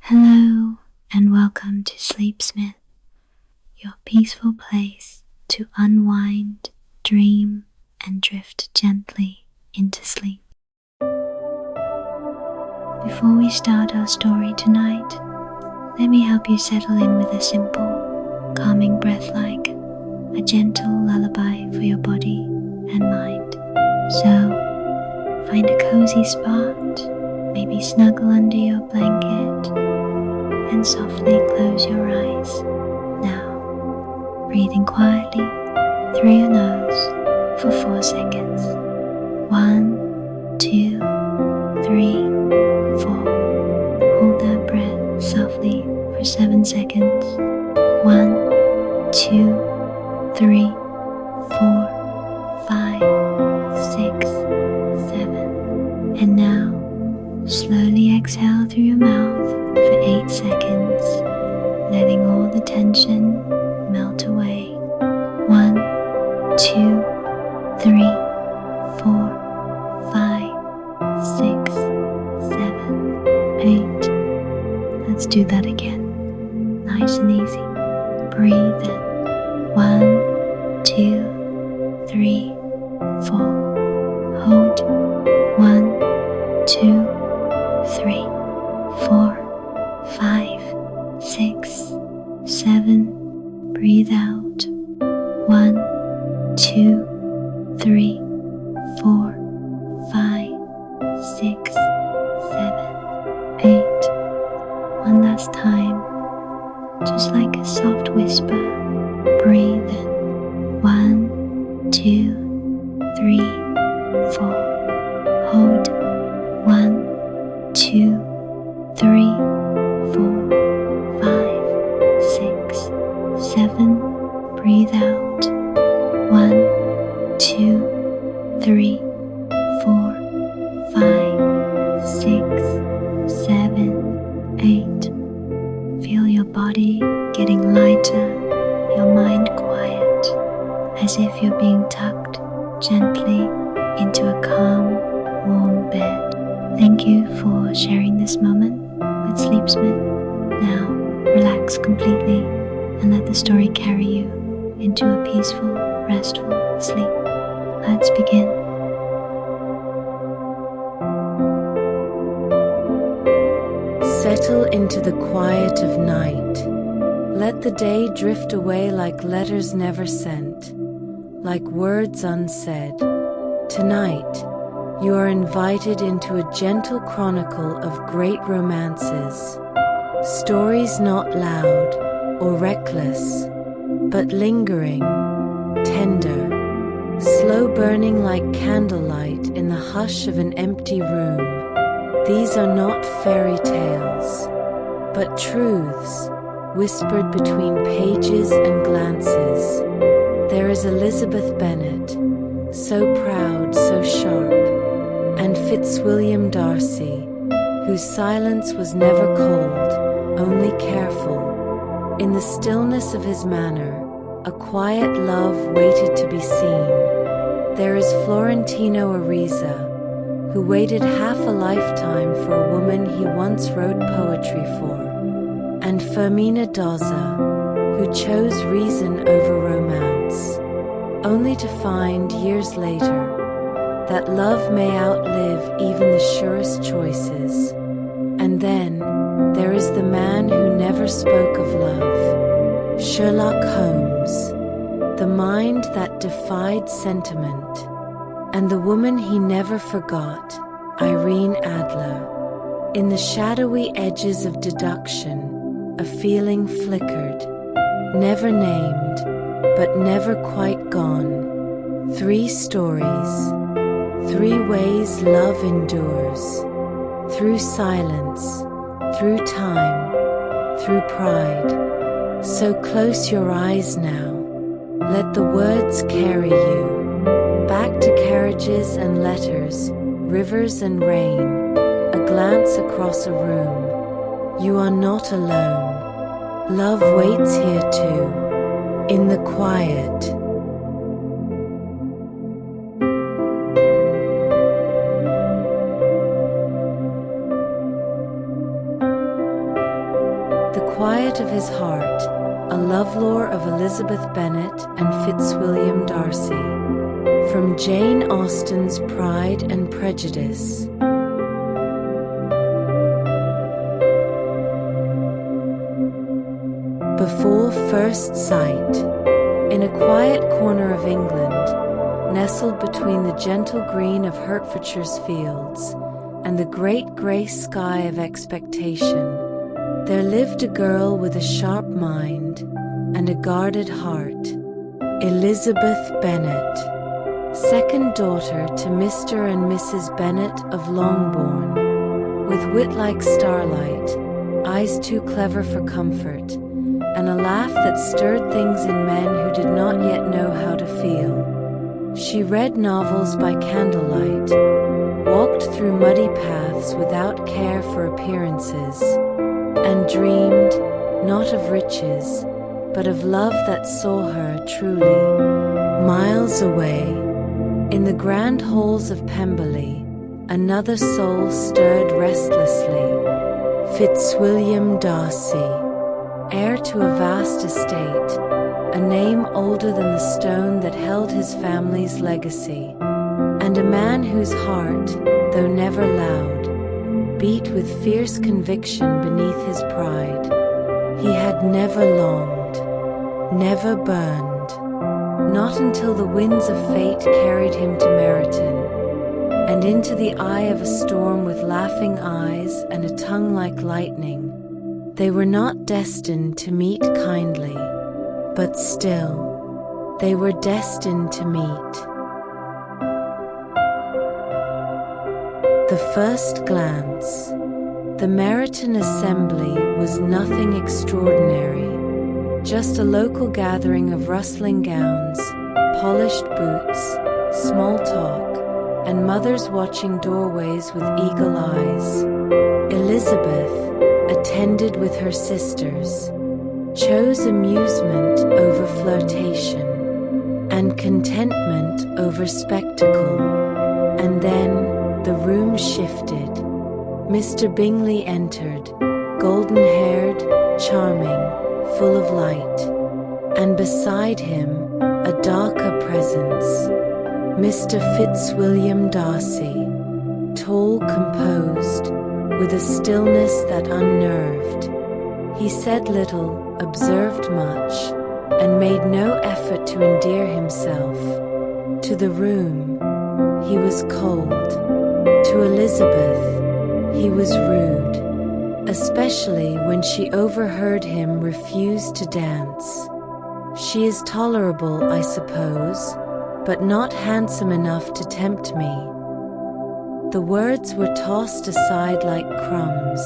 Hello and welcome to Sleepsmyth, your peaceful place to unwind, dream and drift gently into sleep. Before we start our story tonight, let me help you settle in with a simple, calming breath like a gentle lullaby for your body and mind. So, find a cozy spot, maybe snuggle under your blanket, and softly close your eyes. Now, breathing quietly through your nose for 4 seconds. 1, 2, 3, 4. Hold that breath softly for 7 seconds. 1, 2, 3, 4, 5, 6, 7. And now, slowly exhale through your mouth for 8 seconds, letting all the tension melt away. 1, 2, 3, 4, 5, 6, 7, 8. Let's do that again. Nice and easy. Breathe in. 1, 2, 3, 4. Hold. 1, 2, 3, 4, 5, 6, 7. Breathe out. 1, 2, 3, 4, 5, 6, 7, 8. One last time, just like a soft whisper. Breathe in. 1, 2, 3, 4. Hold. 1, 2, 3, 4, 5, 6, 7. Breathe out. 1, 2, 3, 4, 5, 6, 7, 8. Feel your body getting lighter, your mind quiet, as if you're being tucked gently into a calm, warm bed. Thank you for sharing this moment with Sleepsmyth. Now, relax completely and let the story carry you into a peaceful, restful sleep. Let's begin. Settle into the quiet of night. Let the day drift away like letters never sent, like words unsaid. Tonight, you are invited into a gentle chronicle of great romances. Stories not loud or reckless, but lingering, tender, slow burning like candlelight in the hush of an empty room. These are not fairy tales, but truths whispered between pages and glances. There is Elizabeth Bennet, so proud, so sharp, and Fitzwilliam Darcy, whose silence was never cold, only careful. In the stillness of his manner, a quiet love waited to be seen. There is Florentino Ariza, who waited half a lifetime for a woman he once wrote poetry for, and Fermina Daza, who chose reason over romance, only to find years later that love may outlive even the surest choices. And then there is the man who never spoke of love, Sherlock Holmes, the mind that defied sentiment, and the woman he never forgot, Irene Adler. In the shadowy edges of deduction, a feeling flickered, never named, but never quite gone. 3 stories, 3 ways love endures, through silence, through time, through pride. So close your eyes now, let the words carry you. Back to carriages and letters, rivers and rain, a glance across a room. You are not alone. Love waits here too, in the quiet. quiet of his heart, a Lovelore of Elizabeth Bennet and Fitzwilliam Darcy. From Jane Austen's Pride and Prejudice. Before First Sight. In a quiet corner of England, nestled between the gentle green of Hertfordshire's fields and the great grey sky of expectation, there lived a girl with a sharp mind and a guarded heart, Elizabeth Bennet, second daughter to Mr. and Mrs. Bennet of Longbourn, with wit like starlight, eyes too clever for comfort, and a laugh that stirred things in men who did not yet know how to feel. She read novels by candlelight, walked through muddy paths without care for appearances, and dreamed, not of riches, but of love that saw her truly. Miles away, in the grand halls of Pemberley, another soul stirred restlessly. Fitzwilliam Darcy, heir to a vast estate, a name older than the stone that held his family's legacy, and a man whose heart, though never loud, beat with fierce conviction beneath his pride. He had never longed, never burned, not until the winds of fate carried him to Meryton, and into the eye of a storm with laughing eyes and a tongue like lightning. They were not destined to meet kindly, but still, they were destined to meet. The first glance. The Meryton Assembly was nothing extraordinary, just a local gathering of rustling gowns, polished boots, small talk, and mothers watching doorways with eagle eyes. Elizabeth, attended with her sisters, chose amusement over flirtation, and contentment over spectacle. And then the room shifted. Mr. Bingley entered, golden-haired, charming, full of light, and beside him a darker presence, Mr. Fitzwilliam Darcy, tall, composed, with a stillness that unnerved. He said little, observed much, and made no effort to endear himself. To the room, he was cold. To Elizabeth, he was rude, especially when she overheard him refuse to dance. She is tolerable, I suppose, but not handsome enough to tempt me. The words were tossed aside like crumbs,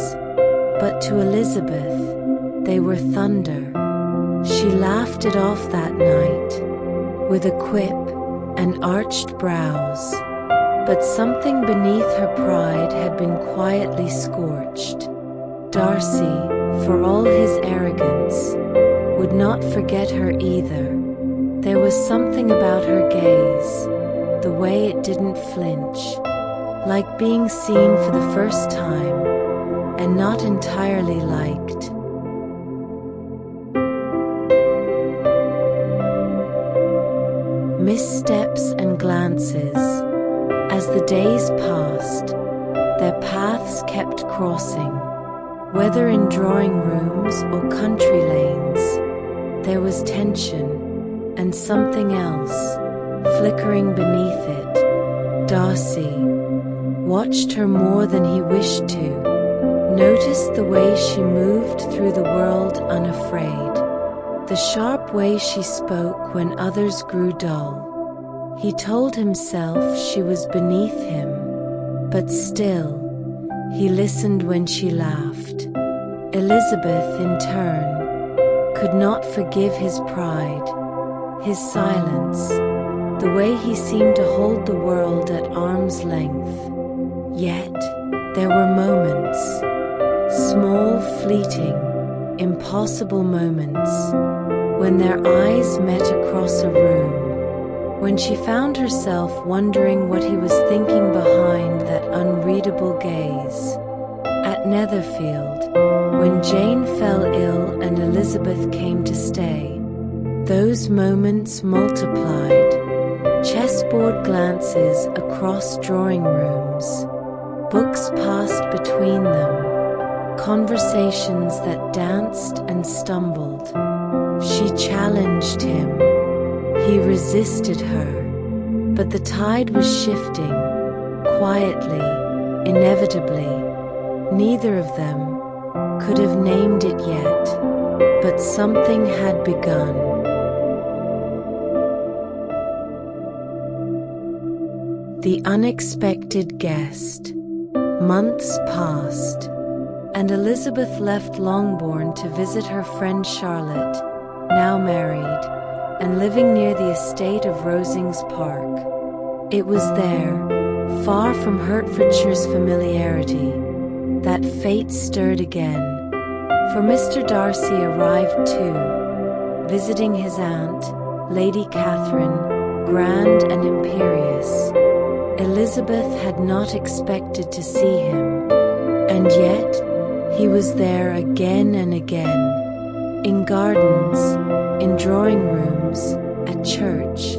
but to Elizabeth, they were thunder. She laughed it off that night, with a quip and arched brows, but something beneath her pride had been quietly scorched. Darcy, for all his arrogance, would not forget her either. There was something about her gaze, the way it didn't flinch, like being seen for the first time, and not entirely liked. Missteps and glances. As the days passed, their paths kept crossing, whether in drawing rooms or country lanes. There was tension, and something else, flickering beneath it. Darcy watched her more than he wished to, noticed the way she moved through the world unafraid, the sharp way she spoke when others grew dull. He told himself she was beneath him, but still, he listened when she laughed. Elizabeth, in turn, could not forgive his pride, his silence, the way he seemed to hold the world at arm's length. Yet, there were moments, small, fleeting, impossible moments, when their eyes met across a room, when she found herself wondering what he was thinking behind that unreadable gaze. At Netherfield, when Jane fell ill and Elizabeth came to stay. Those moments multiplied. Chessboard glances across drawing rooms. Books passed between them. Conversations that danced and stumbled. She challenged him. He resisted her. But the tide was shifting, quietly, inevitably. Neither of them could have named it yet, but something had begun. The unexpected guest. Months passed, and Elizabeth left Longbourn to visit her friend Charlotte, now married, and living near the estate of Rosings Park. It was there, far from Hertfordshire's familiarity, that fate stirred again. For Mr. Darcy arrived too, visiting his aunt, Lady Catherine, grand and imperious. Elizabeth had not expected to see him, and yet he was there again and again, in gardens, in drawing rooms, at church.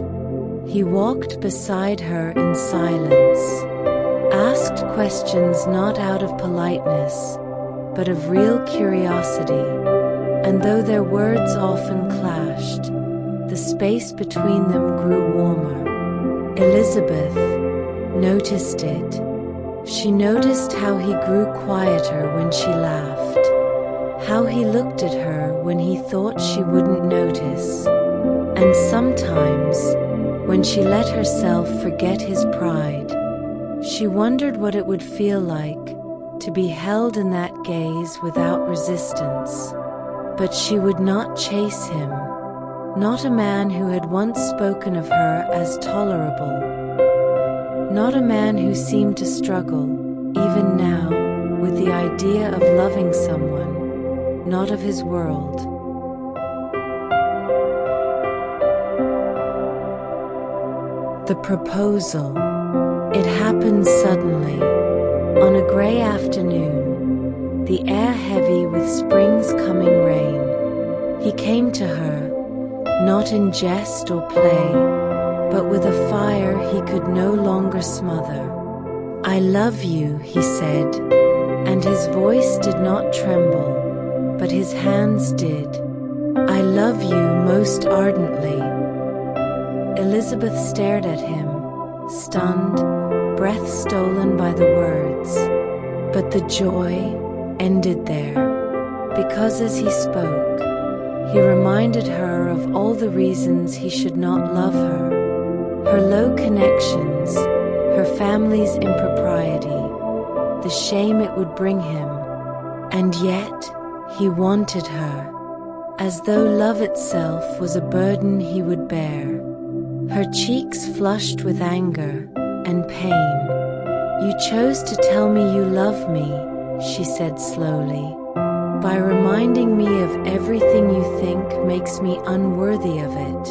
He walked beside her in silence, asked questions not out of politeness, but of real curiosity, and though their words often clashed, the space between them grew warmer. Elizabeth noticed it. She noticed how he grew quieter when she laughed, how he looked at her when he thought she wouldn't notice, and sometimes, when she let herself forget his pride, she wondered what it would feel like to be held in that gaze without resistance. But she would not chase him, not a man who had once spoken of her as tolerable, not a man who seemed to struggle, even now, with the idea of loving someone, not of his world. The proposal. It happened suddenly, on a grey afternoon, the air heavy with spring's coming rain. He came to her, not in jest or play, but with a fire he could no longer smother. "I love you," he said, and his voice did not tremble, but his hands did. "I love you most ardently." Elizabeth stared at him, stunned, breath stolen by the words. But the joy ended there, because as he spoke, he reminded her of all the reasons he should not love her. Her low connections, her family's impropriety, the shame it would bring him. And yet, he wanted her, as though love itself was a burden he would bear. Her cheeks flushed with anger and pain. "You chose to tell me you love me," she said slowly, "by reminding me of everything you think makes me unworthy of it."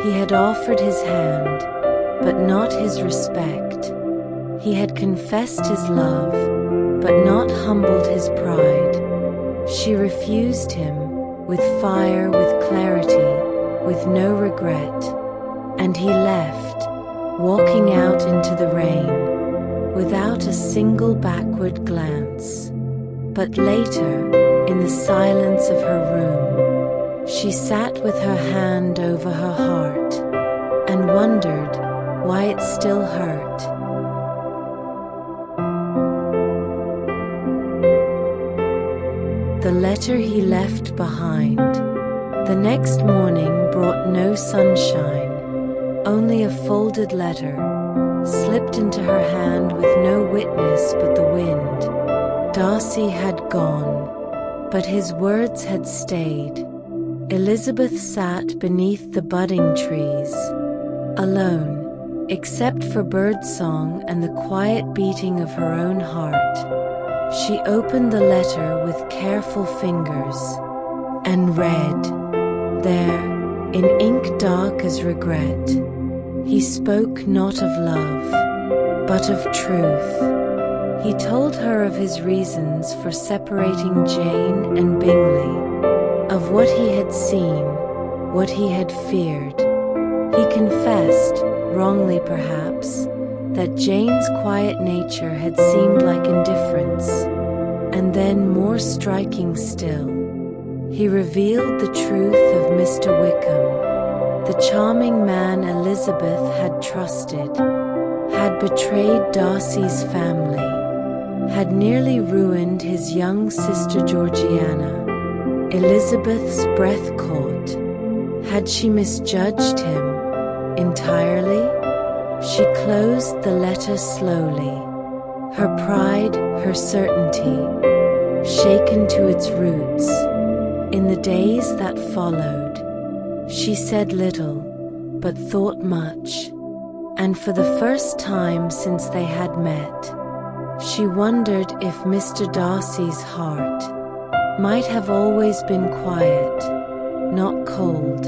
He had offered his hand, but not his respect. He had confessed his love, but not humbled his pride. She refused him, with fire, with clarity, with no regret. And he left, walking out into the rain, without a single backward glance. But later, in the silence of her room, she sat with her hand over her heart, and wondered why it still hurt. The letter he left behind. The next morning brought no sunshine, only a folded letter, slipped into her hand with no witness but the wind. Darcy had gone, but his words had stayed. Elizabeth sat beneath the budding trees, alone, except for birdsong and the quiet beating of her own heart. She opened the letter with careful fingers, and read, there, in ink dark as regret, he spoke not of love, but of truth. He told her of his reasons for separating Jane and Bingley, of what he had seen, what he had feared. He confessed, wrongly perhaps, that Jane's quiet nature had seemed like indifference, and then, more striking still, he revealed the truth of Mr. Wickham, the charming man Elizabeth had trusted, had betrayed Darcy's family, had nearly ruined his young sister Georgiana. Elizabeth's breath caught. Had she misjudged him entirely? She closed the letter slowly, her pride, her certainty, shaken to its roots. In the days that followed, she said little, but thought much, and for the first time since they had met, she wondered if Mr. Darcy's heart might have always been quiet, not cold.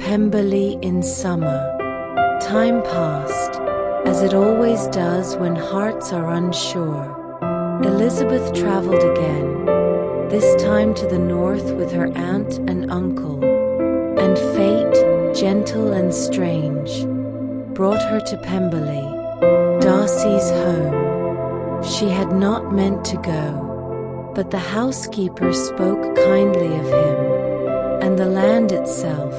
Pemberley in summer. Time passed, as it always does when hearts are unsure. Elizabeth travelled again, this time to the north with her aunt and uncle, and fate, gentle and strange, brought her to Pemberley, Darcy's home. She had not meant to go, but the housekeeper spoke kindly of him, and the land itself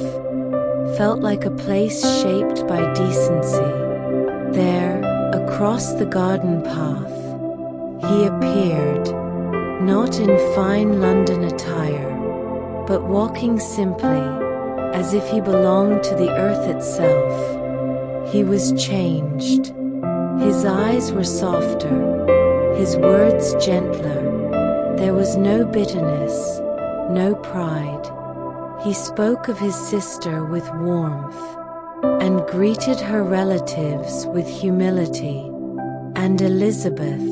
felt like a place shaped by decency. There, across the garden path, he appeared, not in fine London attire, but walking simply, as if he belonged to the earth itself. He was changed. His eyes were softer, his words gentler. There was no bitterness, no pride. He spoke of his sister with warmth, and greeted her relatives with humility. And Elizabeth,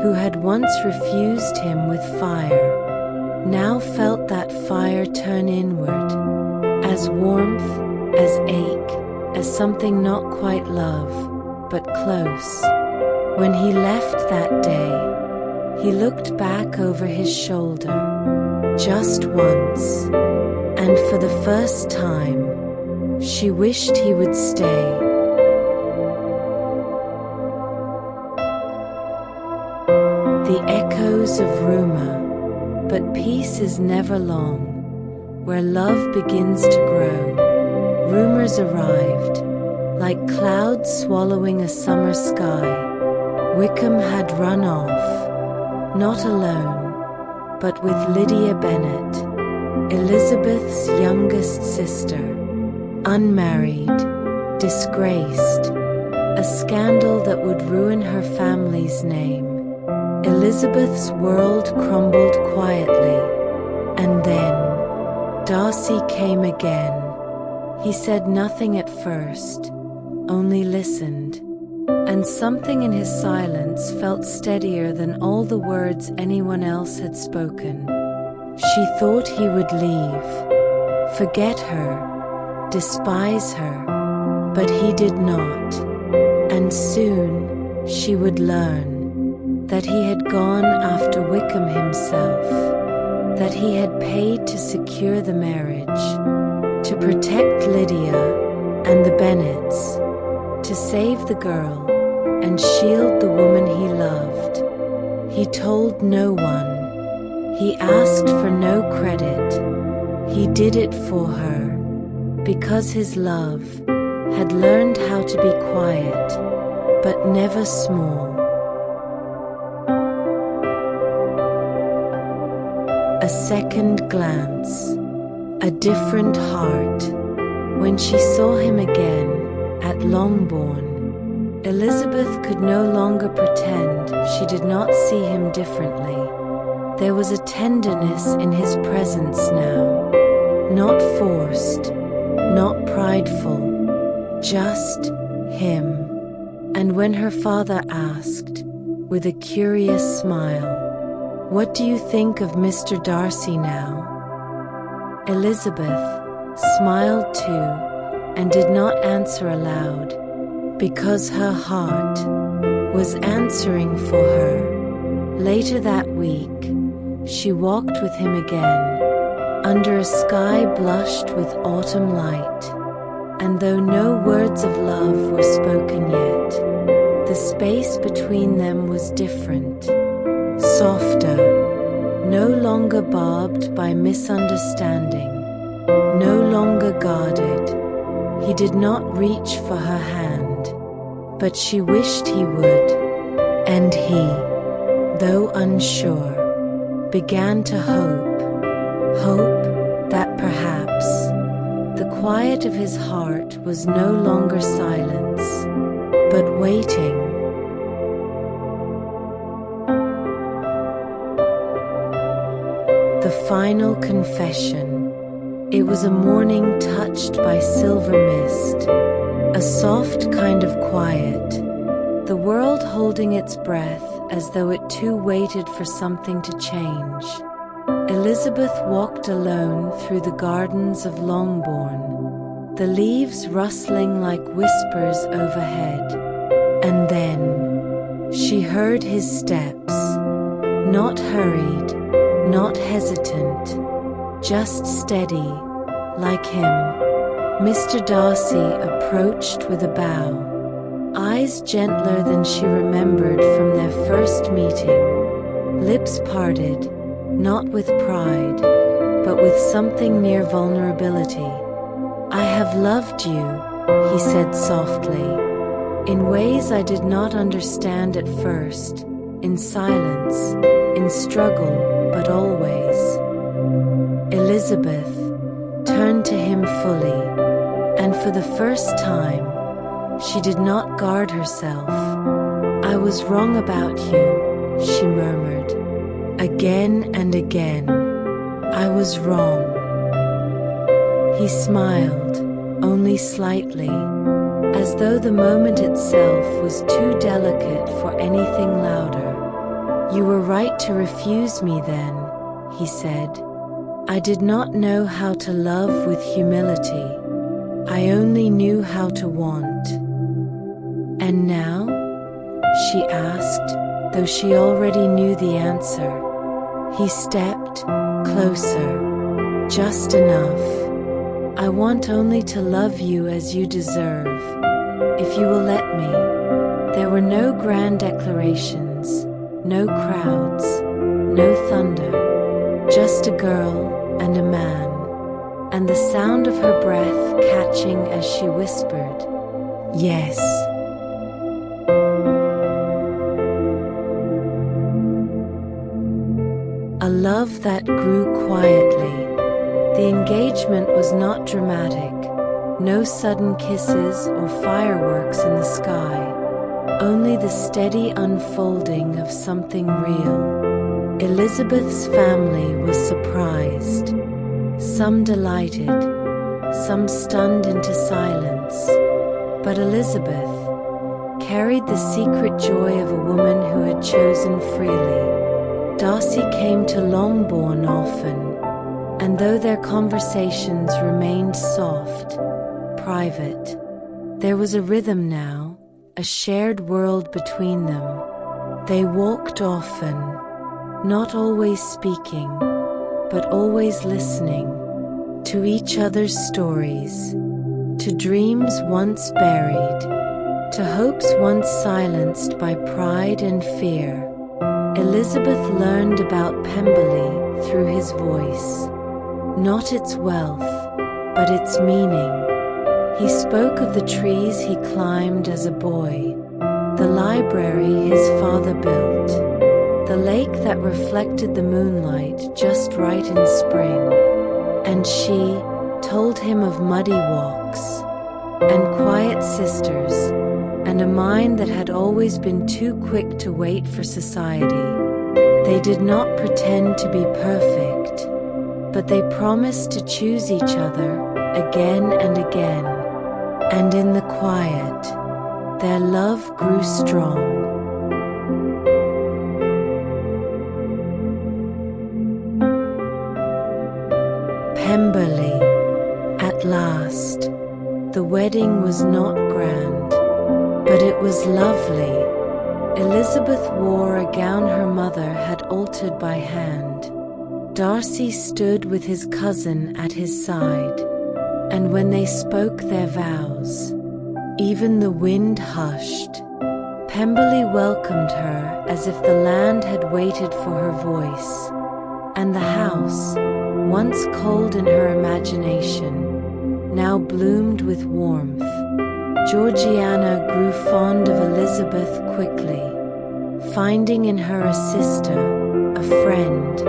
who had once refused him with fire, now felt that fire turn inward, as warmth, as ache, as something not quite love, but close. When he left that day, he looked back over his shoulder, just once, and for the first time, she wished he would stay. The echoes of rumor, but peace is never long. Where love begins to grow, rumors arrived, like clouds swallowing a summer sky. Wickham had run off, not alone, but with Lydia Bennet, Elizabeth's youngest sister, unmarried, disgraced, a scandal that would ruin her family's name. Elizabeth's world crumbled quietly, and then Darcy came again. He said nothing at first, only listened, and something in his silence felt steadier than all the words anyone else had spoken. She thought he would leave, forget her, despise her, but he did not, and soon she would learn that he had gone after Wickham himself, that he had paid to secure the marriage, to protect Lydia and the Bennets, to save the girl and shield the woman he loved. He told no one. He asked for no credit. He did it for her, because his love had learned how to be quiet, but never small. A second glance, a different heart. When she saw him again at Longbourn, Elizabeth could no longer pretend she did not see him differently. There was a tenderness in his presence now, not forced, not prideful, just him. And when her father asked, with a curious smile, "What do you think of Mr. Darcy now?" Elizabeth smiled too, and did not answer aloud, because her heart was answering for her. Later that week, she walked with him again, under a sky blushed with autumn light, and though no words of love were spoken yet, the space between them was different, softer, no longer barbed by misunderstanding, no longer guarded. He did not reach for her hand, but she wished he would, and he, though unsure, began to hope that perhaps the quiet of his heart was no longer silence, but waiting. The final confession. It was a morning touched by silver mist, a soft kind of quiet, the world holding its breath as though it too waited for something to change. Elizabeth walked alone through the gardens of Longbourn, the leaves rustling like whispers overhead. And then she heard his steps, not hurried, not hesitant, just steady, like him. Mr. Darcy approached with a bow, eyes gentler than she remembered from their first meeting, lips parted, not with pride, but with something near vulnerability. "I have loved you," he said softly, "in ways I did not understand at first, in silence, in struggle, but always." Elizabeth turned to him fully, and for the first time, she did not guard herself. "I was wrong about you," she murmured, "again and again. I was wrong." He smiled, only slightly, as though the moment itself was too delicate for anything louder. "You were right to refuse me then," he said. "I did not know how to love with humility. I only knew how to want." "And now?" she asked, though she already knew the answer. He stepped closer, just enough. "I want only to love you as you deserve, if you will let me." There were no grand declarations, no crowds, no thunder, just a girl and a man, and the sound of her breath catching as she whispered, "Yes." A love that grew quietly. The engagement was not dramatic, no sudden kisses or fireworks in the sky, only the steady unfolding of something real. Elizabeth's family was surprised, some delighted, some stunned into silence, but Elizabeth carried the secret joy of a woman who had chosen freely. Darcy came to Longbourn often, and though their conversations remained soft, private, there was a rhythm now, a shared world between them. They walked often, not always speaking, but always listening, to each other's stories, to dreams once buried, to hopes once silenced by pride and fear. Elizabeth learned about Pemberley through his voice, not its wealth, but its meaning. He spoke of the trees he climbed as a boy, the library his father built, the lake that reflected the moonlight just right in spring, and she told him of muddy walks, and quiet sisters, and a mind that had always been too quick to wait for society. They did not pretend to be perfect, but they promised to choose each other again and again, and in the quiet, their love grew strong. Pemberley, at last. The wedding was not grand, but it was lovely. Elizabeth wore a gown her mother had altered by hand. Darcy stood with his cousin at his side, and when they spoke their vows, even the wind hushed. Pemberley welcomed her as if the land had waited for her voice, and the house, once cold in her imagination, now bloomed with warmth. Georgiana grew fond of Elizabeth quickly, finding in her a sister, a friend,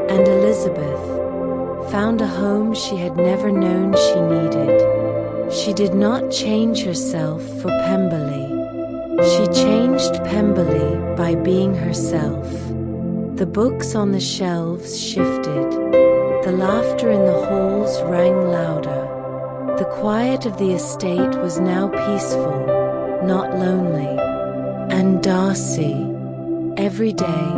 and Elizabeth found a home she had never known she needed. She did not change herself for Pemberley. She changed Pemberley by being herself. The books on the shelves shifted. The laughter in the halls rang louder. The quiet of the estate was now peaceful, not lonely. And Darcy, every day,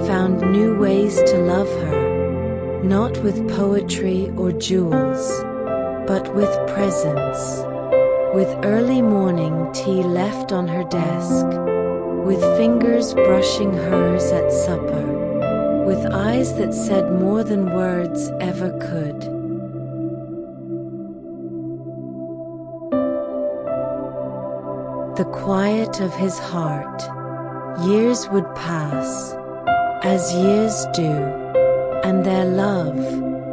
found new ways to love her, not with poetry or jewels, but with presence. With early morning tea left on her desk, with fingers brushing hers at supper, with eyes that said more than words ever could. The quiet of his heart. Years would pass, as years do, and their love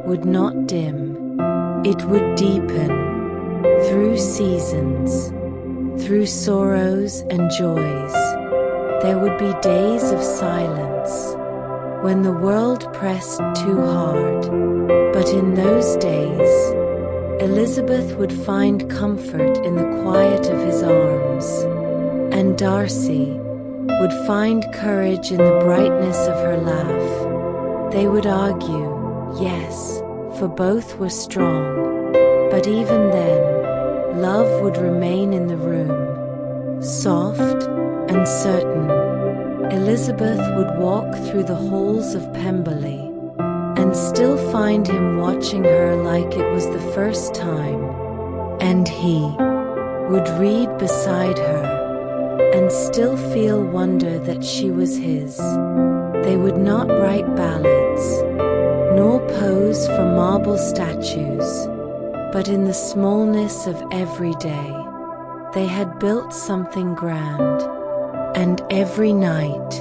would not dim. It would deepen through seasons, through sorrows and joys. There would be days of silence, when the world pressed too hard. But in those days, Elizabeth would find comfort in the quiet of his arms, and Darcy would find courage in the brightness of her laugh. They would argue, yes, for both were strong, but even then, love would remain in the room, soft and certain. Elizabeth would walk through the halls of Pemberley and still find him watching her like it was the first time, and he would read beside her and still feel wonder that she was his. They would not write ballads, nor pose for marble statues, but in the smallness of every day, they had built something grand. And every night,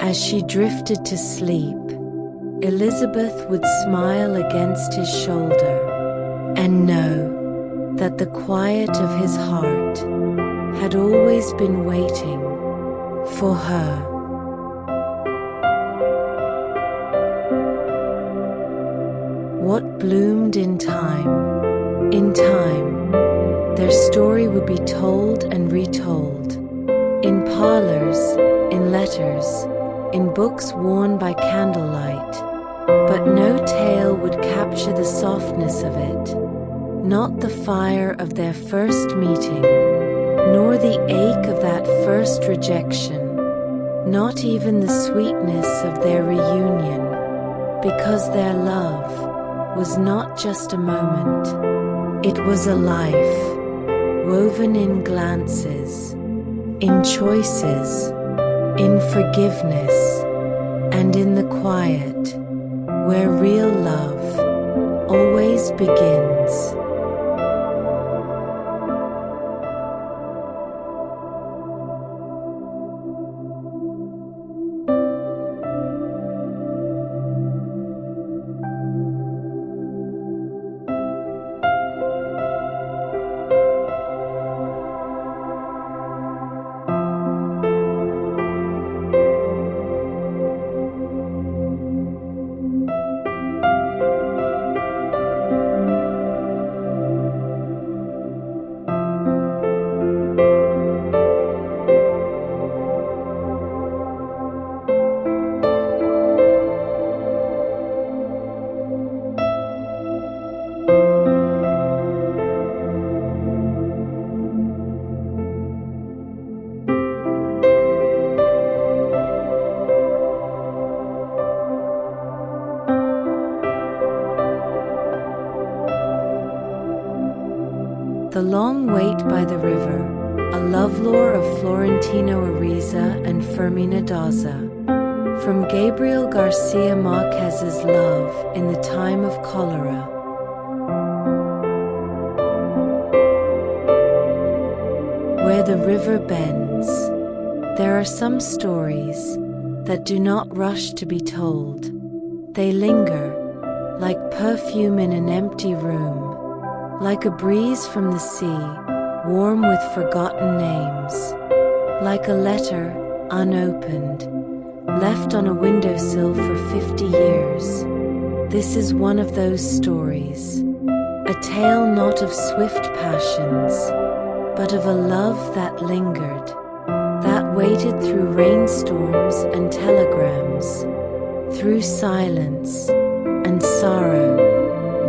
as she drifted to sleep, Elizabeth would smile against his shoulder and know that the quiet of his heart had always been waiting for her. What bloomed in time? In time, their story would be told and retold. In parlors, in letters, in books worn by candlelight, but no tale would capture the softness of it, not the fire of their first meeting, nor the ache of that first rejection, not even the sweetness of their reunion, because their love was not just a moment, it was a life, woven in glances, in choices, in forgiveness, and in the quiet, where real love always begins. The Long Wait by the River, a Lovelore of Florentino Ariza and Fermina Daza. From Gabriel Garcia Marquez's Love in the Time of Cholera. Where the river bends. There are some stories that do not rush to be told. They linger, like perfume in an empty room, like a breeze from the sea, warm with forgotten names, like a letter, unopened, left on a windowsill for 50 years. This is one of those stories, a tale not of swift passions, but of a love that lingered, that waited through rainstorms and telegrams, through silence and sorrow,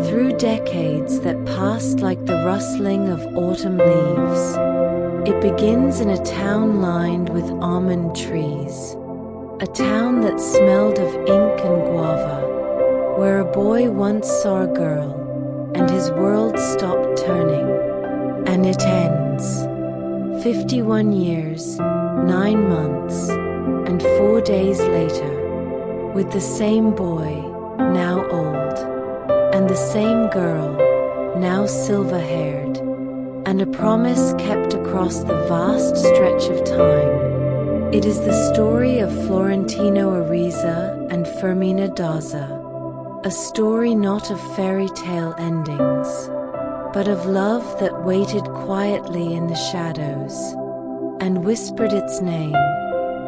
through decades that passed like the rustling of autumn leaves. It begins in a town lined with almond trees, a town that smelled of ink and guava, where a boy once saw a girl and his world stopped turning. And it ends. 51 years, 9 months, and 4 days later, with the same boy, now old, and the same girl, now silver-haired, and a promise kept across the vast stretch of time. It is the story of Florentino Ariza and Fermina Daza, a story not of fairy tale endings, but of love that waited quietly in the shadows, and whispered its name,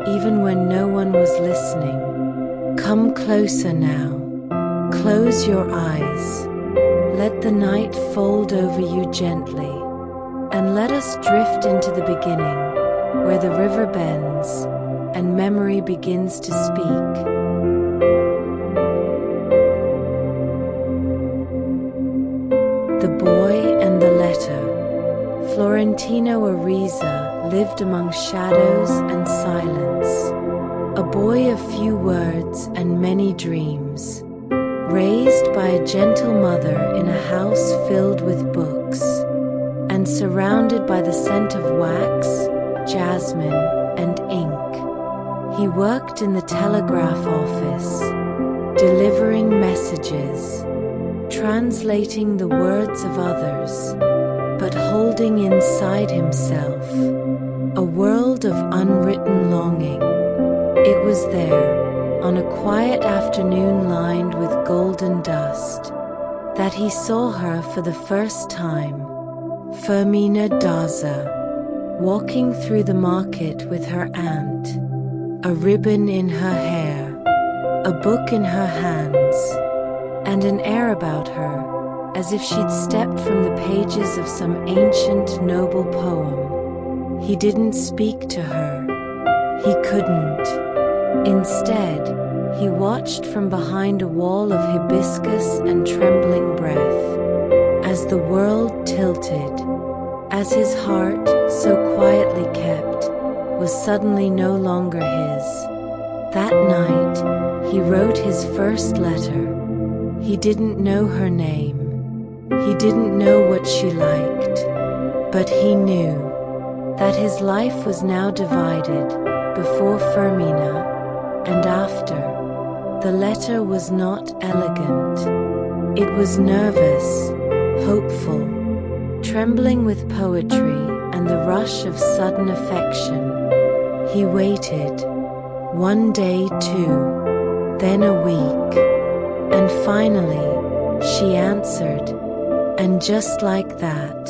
even when no one was listening. Come closer now, close your eyes, let the night fold over you gently, and let us drift into the beginning, where the river bends, and memory begins to speak. The Boy and the Letter. Florentino Ariza lived among shadows and silence, a boy of few words and many dreams, raised by a gentle mother in a house filled with books, and surrounded by the scent of wax, jasmine, and ink. He worked in the telegraph office, delivering messages, translating the words of others, but holding inside himself a world of unwritten longing. It was there, on a quiet afternoon lined with golden dust, that he saw her for the first time, Fermina Daza, walking through the market with her aunt, a ribbon in her hair, a book in her hands, and an air about her, as if she'd stepped from the pages of some ancient noble poem. He didn't speak to her. He couldn't. Instead, he watched from behind a wall of hibiscus and trembling breath, as the world tilted, as his heart, so quietly kept, was suddenly no longer his. That night, he wrote his first letter. He didn't know her name. He didn't know what she liked. But he knew that his life was now divided, before Fermina and after. The letter was not elegant. It was nervous, hopeful, trembling with poetry and the rush of sudden affection. He waited. 1 day, 2, then a week. And finally, she answered, and just like that,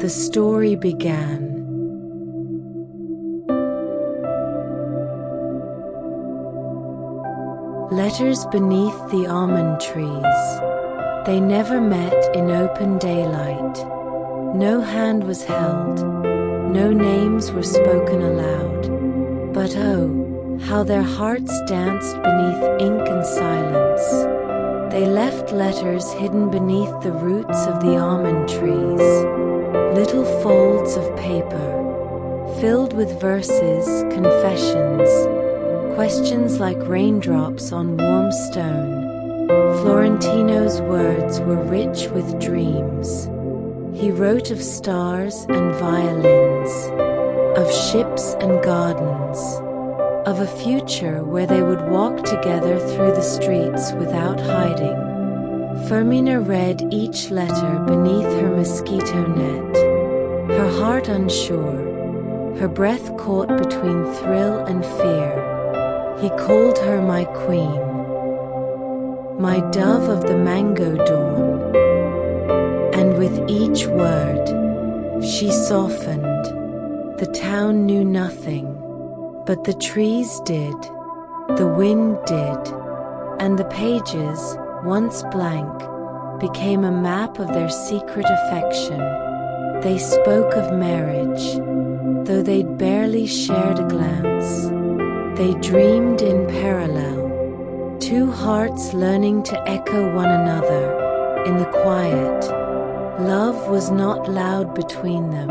the story began. Letters beneath the almond trees. They never met in open daylight. No hand was held, no names were spoken aloud. But oh, how their hearts danced beneath ink and silence. They left letters hidden beneath the roots of the almond trees, little folds of paper, filled with verses, confessions, questions like raindrops on warm stone. Florentino's words were rich with dreams. He wrote of stars and violins, of ships and gardens, of a future where they would walk together through the streets without hiding. Fermina read each letter beneath her mosquito net, her heart unsure, her breath caught between thrill and fear. He called her my queen, my dove of the mango dawn, and with each word she softened. The town knew nothing, but the trees did, the wind did, and the pages, once blank, became a map of their secret affection. They spoke of marriage, though they'd barely shared a glance. They dreamed in parallel, two hearts learning to echo one another in the quiet. Love was not loud between them.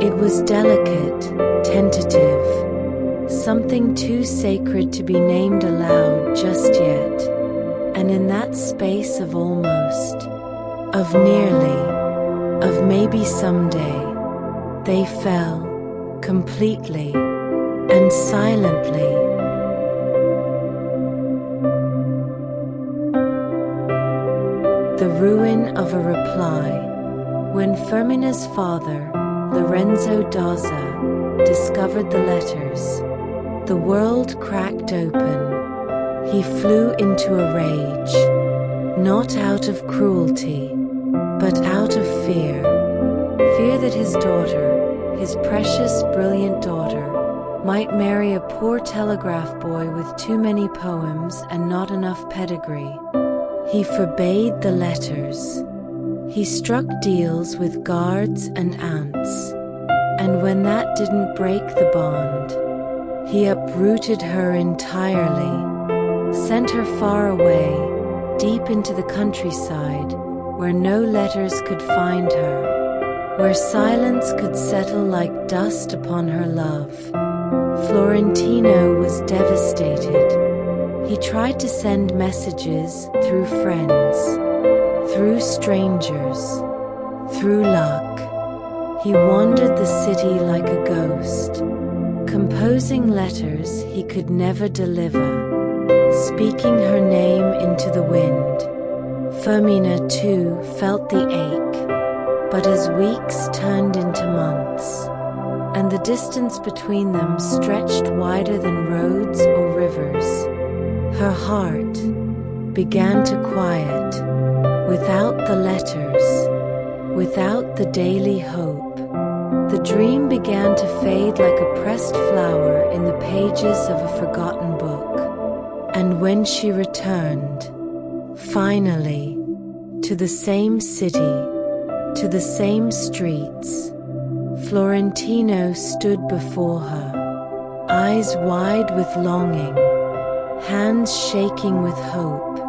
It was delicate, tentative, something too sacred to be named aloud just yet. And in that space of almost, of nearly, of maybe someday, they fell, completely and silently. The ruin of a reply. When Fermina's father, Lorenzo Daza, discovered the letters, the world cracked open. He flew into a rage, not out of cruelty, but out of fear. Fear that his daughter, his precious, brilliant daughter, might marry a poor telegraph boy with too many poems and not enough pedigree. He forbade the letters. He struck deals with guards and aunts. And when that didn't break the bond, he uprooted her entirely, sent her far away, deep into the countryside, where no letters could find her, where silence could settle like dust upon her love. Florentino was devastated. He tried to send messages through friends, through strangers, through luck. He wandered the city like a ghost, composing letters he could never deliver, speaking her name into the wind. Fermina too felt the ache, but as weeks turned into months, and the distance between them stretched wider than roads or rivers, her heart began to quiet. Without the letters, without the daily hope, the dream began to fade like a pressed flower in the pages of a forgotten book. And when she returned, finally, to the same city, to the same streets, Florentino stood before her, eyes wide with longing, hands shaking with hope.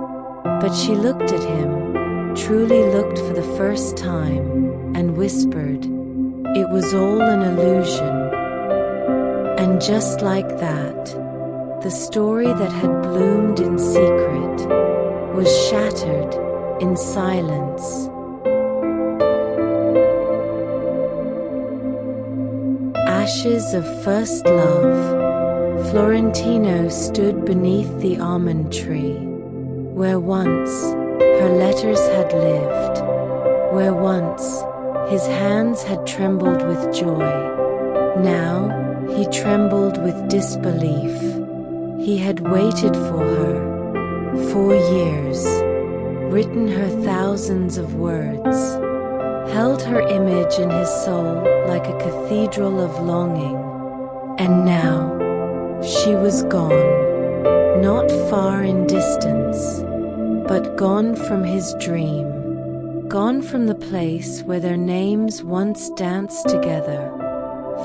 But she looked at him, truly looked for the first time, and whispered, "It was all an illusion." And just like that, the story that had bloomed in secret was shattered in silence. Ashes of first love. Florentino stood beneath the almond tree, where once her letters had lived, where once his hands had trembled with joy. Now he trembled with disbelief. He had waited for her 4 years, written her thousands of words, held her image in his soul like a cathedral of longing. And now she was gone, not far in distance, but gone from his dream, gone from the place where their names once danced together.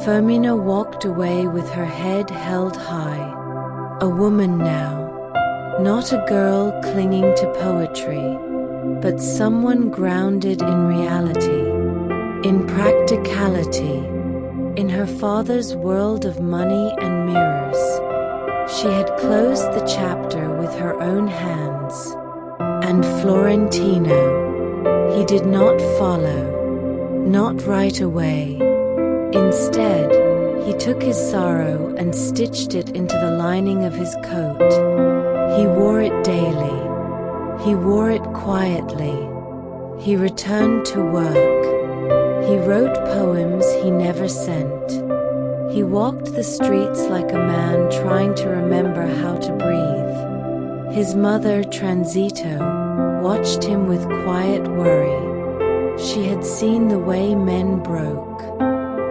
Fermina walked away with her head held high, a woman now, not a girl clinging to poetry, but someone grounded in reality, in practicality, in her father's world of money and mirrors. She had closed the chapter with her own hands. And Florentino, he did not follow. Not right away. Instead, he took his sorrow and stitched it into the lining of his coat. He wore it daily. He wore it quietly. He returned to work. He wrote poems he never sent. He walked the streets like a man trying to remember how to breathe. His mother, Transito, watched him with quiet worry. She had seen the way men broke,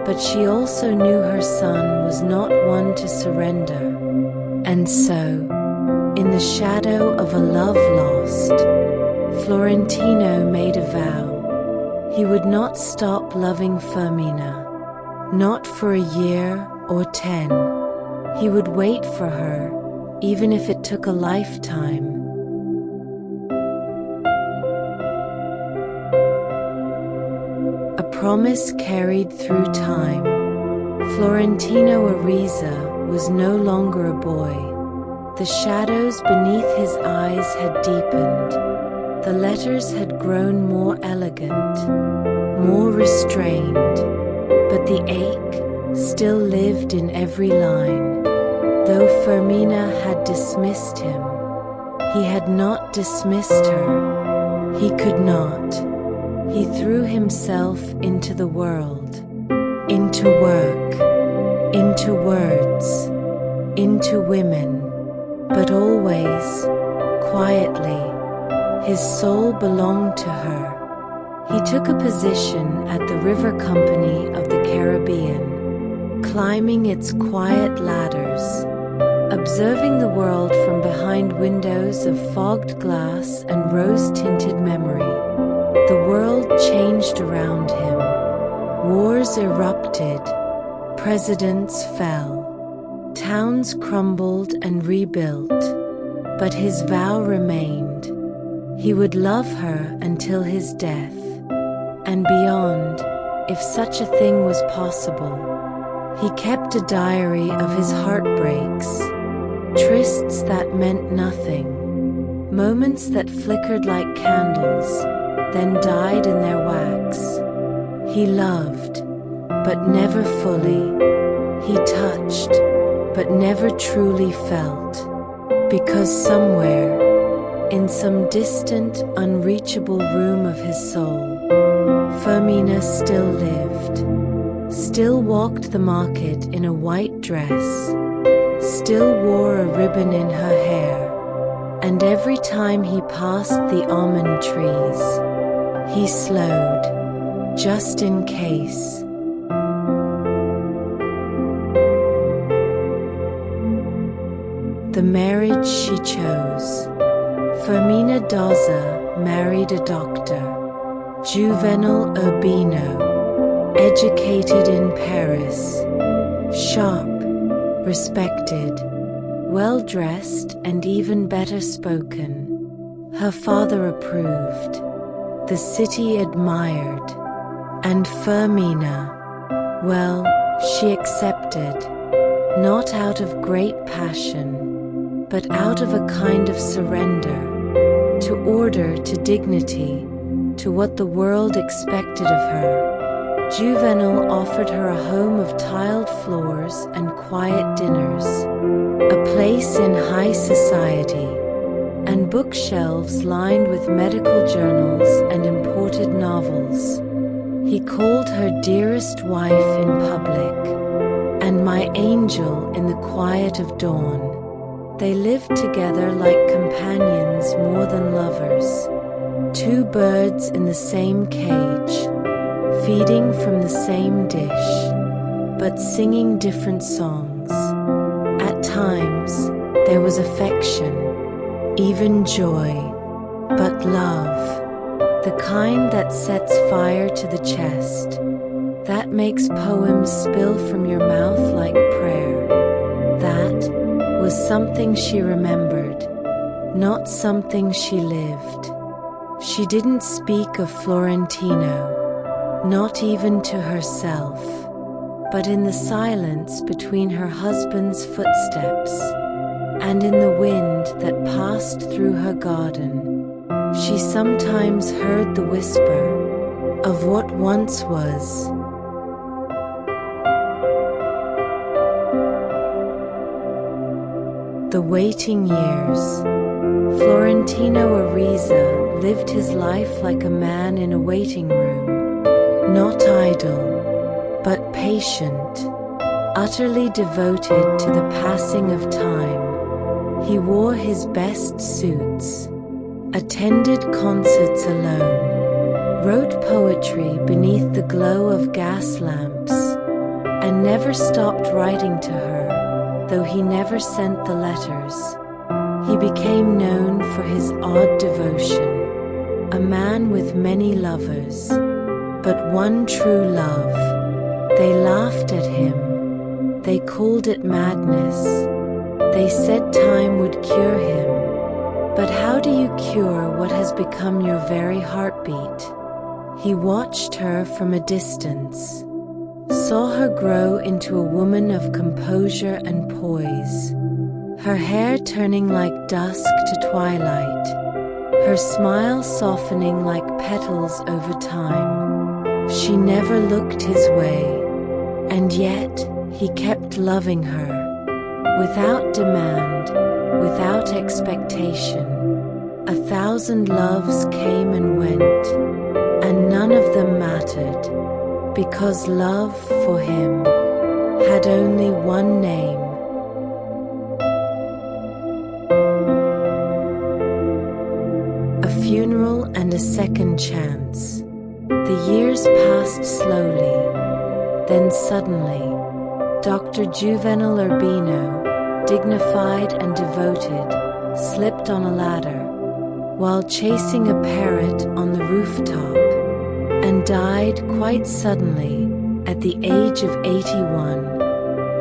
but she also knew her son was not one to surrender. And so, in the shadow of a love lost, Florentino made a vow. He would not stop loving Fermina, not for a year or 10. He would wait for her, even if it took a lifetime. A promise carried through time. Florentino Ariza was no longer a boy. The shadows beneath his eyes had deepened. The letters had grown more elegant, more restrained, but the ache still lived in every line. Though Fermina had dismissed him, he had not dismissed her. He could not. He threw himself into the world, into work, into words, into women, but always, quietly, his soul belonged to her. He took a position at the River Company of the Caribbean, climbing its quiet ladders, observing the world from behind windows of fogged glass and rose-tinted memory. The world changed around him. Wars erupted. Presidents fell. Towns crumbled and rebuilt. But his vow remained. He would love her until his death, and beyond, if such a thing was possible. He kept a diary of his heartbreaks, trysts that meant nothing, moments that flickered like candles, then died in their wax. He loved, but never fully. He touched, but never truly felt, because somewhere, in some distant, unreachable room of his soul, Fermina still lived, still walked the market in a white dress, still wore a ribbon in her hair, and every time he passed the almond trees, he slowed, just in case. The marriage she chose. Fermina Daza married a doctor, Juvenal Urbino, educated in Paris, sharp, respected, well-dressed and even better spoken. Her father approved. The city admired. And Fermina, well, she accepted, not out of great passion, but out of a kind of surrender, to order, to dignity, to what the world expected of her. Juvenal offered her a home of tiled floors and quiet dinners, a place in high society, and bookshelves lined with medical journals and imported novels. He called her dearest wife in public, and my angel in the quiet of dawn. They lived together like companions more than lovers, two birds in the same cage, feeding from the same dish, but singing different songs. At times, there was affection, even joy, but love, the kind that sets fire to the chest, that makes poems spill from your mouth like prayer. That was something she remembered, not something she lived. She didn't speak of Florentino, not even to herself, but in the silence between her husband's footsteps and in the wind that passed through her garden, she sometimes heard the whisper, of what once was. The waiting years. Florentino Ariza lived his life like a man in a waiting room, not idle, but patient, utterly devoted to the passing of time. He wore his best suits, attended concerts alone, wrote poetry beneath the glow of gas lamps, and never stopped writing to her, though he never sent the letters. He became known for his odd devotion, a man with many lovers, but one true love. They laughed at him, they called it madness, they said time would cure him. But how do you cure what has become your very heartbeat? He watched her from a distance, saw her grow into a woman of composure and poise, her hair turning like dusk to twilight, her smile softening like petals over time. She never looked his way, and yet he kept loving her, without demand, without expectation. 1,000 loves came and went, and none of them mattered, because love for him had only one name. A funeral and a second chance. The years passed slowly, then suddenly, Dr. Juvenal Urbino, dignified and devoted, slipped on a ladder while chasing a parrot on the rooftop, and died quite suddenly at the age of 81.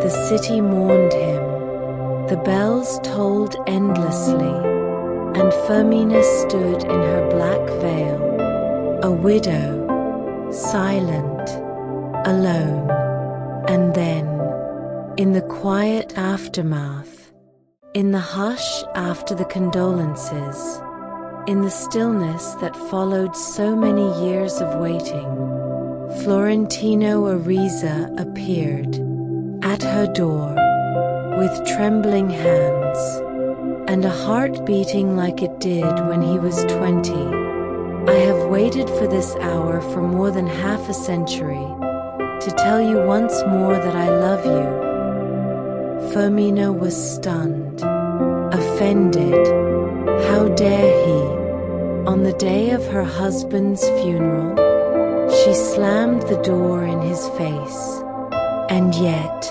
The city mourned him. The bells tolled endlessly, and Fermina stood in her black veil, a widow, silent, alone. And then, in the quiet aftermath, in the hush after the condolences, in the stillness that followed so many years of waiting, Florentino Ariza appeared at her door with trembling hands and a heart beating like it did when he was 20. I have waited for this hour for more than half a century, to tell you once more that I love you. Fermina was stunned, offended. How dare he? On the day of her husband's funeral, she slammed the door in his face. And yet,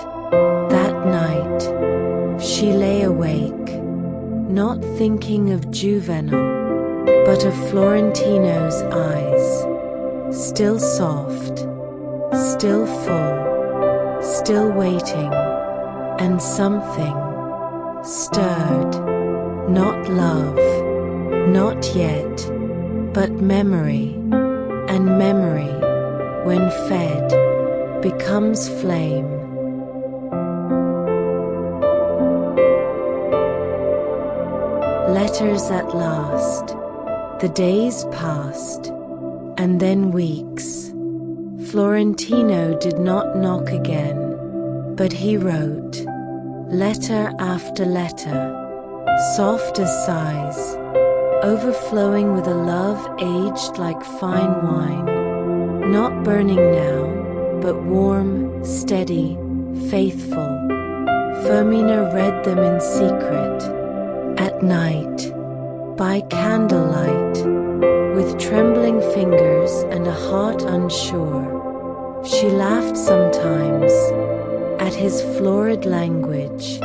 that night, she lay awake, not thinking of Juvenal, but of Florentino's eyes, still soft, still full, still waiting, and something stirred, not love, not yet, but memory, and memory, when fed, becomes flame. Letters at last. The days passed, and then weeks. Florentino did not knock again, but he wrote, letter after letter, soft as sighs, overflowing with a love aged like fine wine, not burning now, but warm, steady, faithful. Fermina read them in secret, at night, by candlelight, with trembling fingers and a heart unsure. She laughed sometimes at his florid language,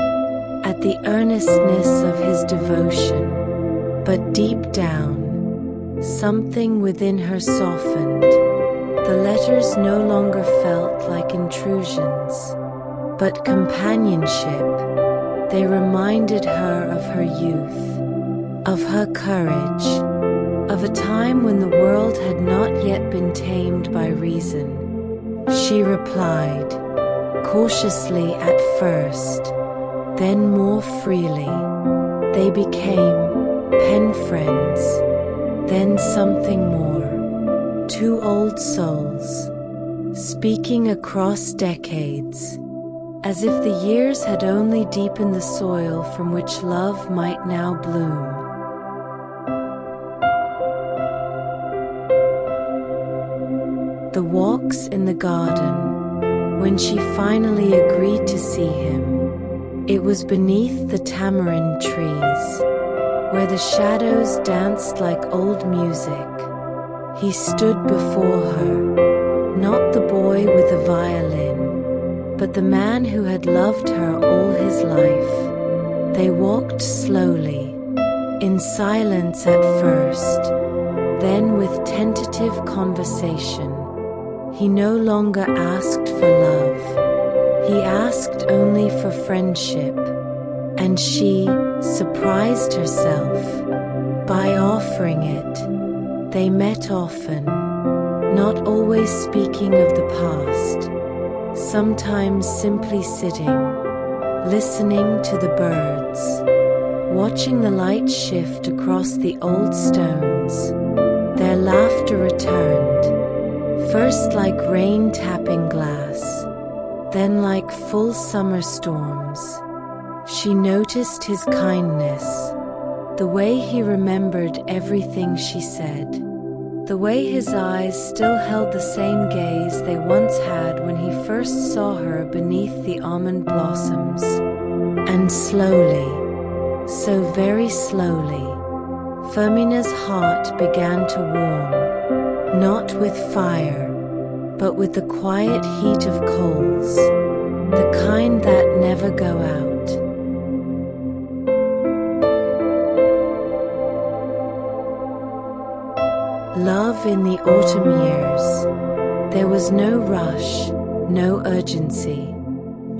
at the earnestness of his devotion, but deep down, something within her softened. The letters no longer felt like intrusions, but companionship. They reminded her of her youth, of her courage, of a time when the world had not yet been tamed by reason. She replied, cautiously at first, then more freely. They became pen friends, then something more. two old souls, speaking across decades, as if the years had only deepened the soil from which love might now bloom. The walks in the garden, when she finally agreed to see him, it was beneath the tamarind trees, where the shadows danced like old music. He stood before her, not the boy with the violin, but the man who had loved her all his life. They walked slowly, in silence at first, then with tentative conversation. He no longer asked for love. He asked only for friendship, and she surprised herself by offering it. They met often, not always speaking of the past, sometimes simply sitting, listening to the birds, watching the light shift across the old stones. Their laughter returned, first like rain tapping glass, then like full summer storms. She noticed his kindness, the way he remembered everything she said, the way his eyes still held the same gaze they once had when he first saw her beneath the almond blossoms. And slowly, so very slowly, Fermina's heart began to warm, not with fire, but with the quiet heat of coals, the kind that never go out. Love in the autumn years. There was no rush, no urgency,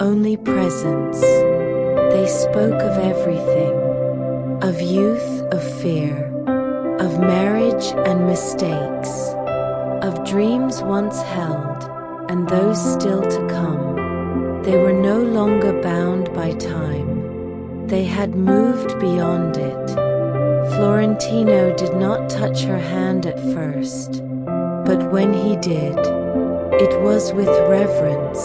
only presence. They spoke of everything, of youth, of fear, of marriage and mistakes, of dreams once held and those still to come. They were no longer bound by time. They had moved beyond it. Florentino did not touch her hand at first, but when he did, it was with reverence,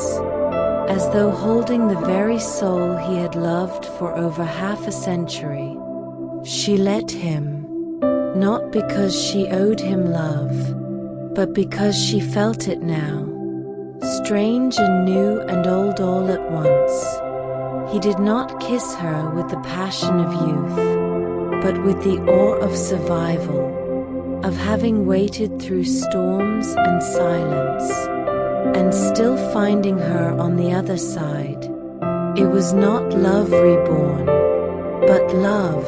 as though holding the very soul he had loved for over half a century. She let him, not because she owed him love, but because she felt it now, strange and new and old all at once. He did not kiss her with the passion of youth, but with the awe of survival, of having waited through storms and silence, and still finding her on the other side. It was not love reborn, but love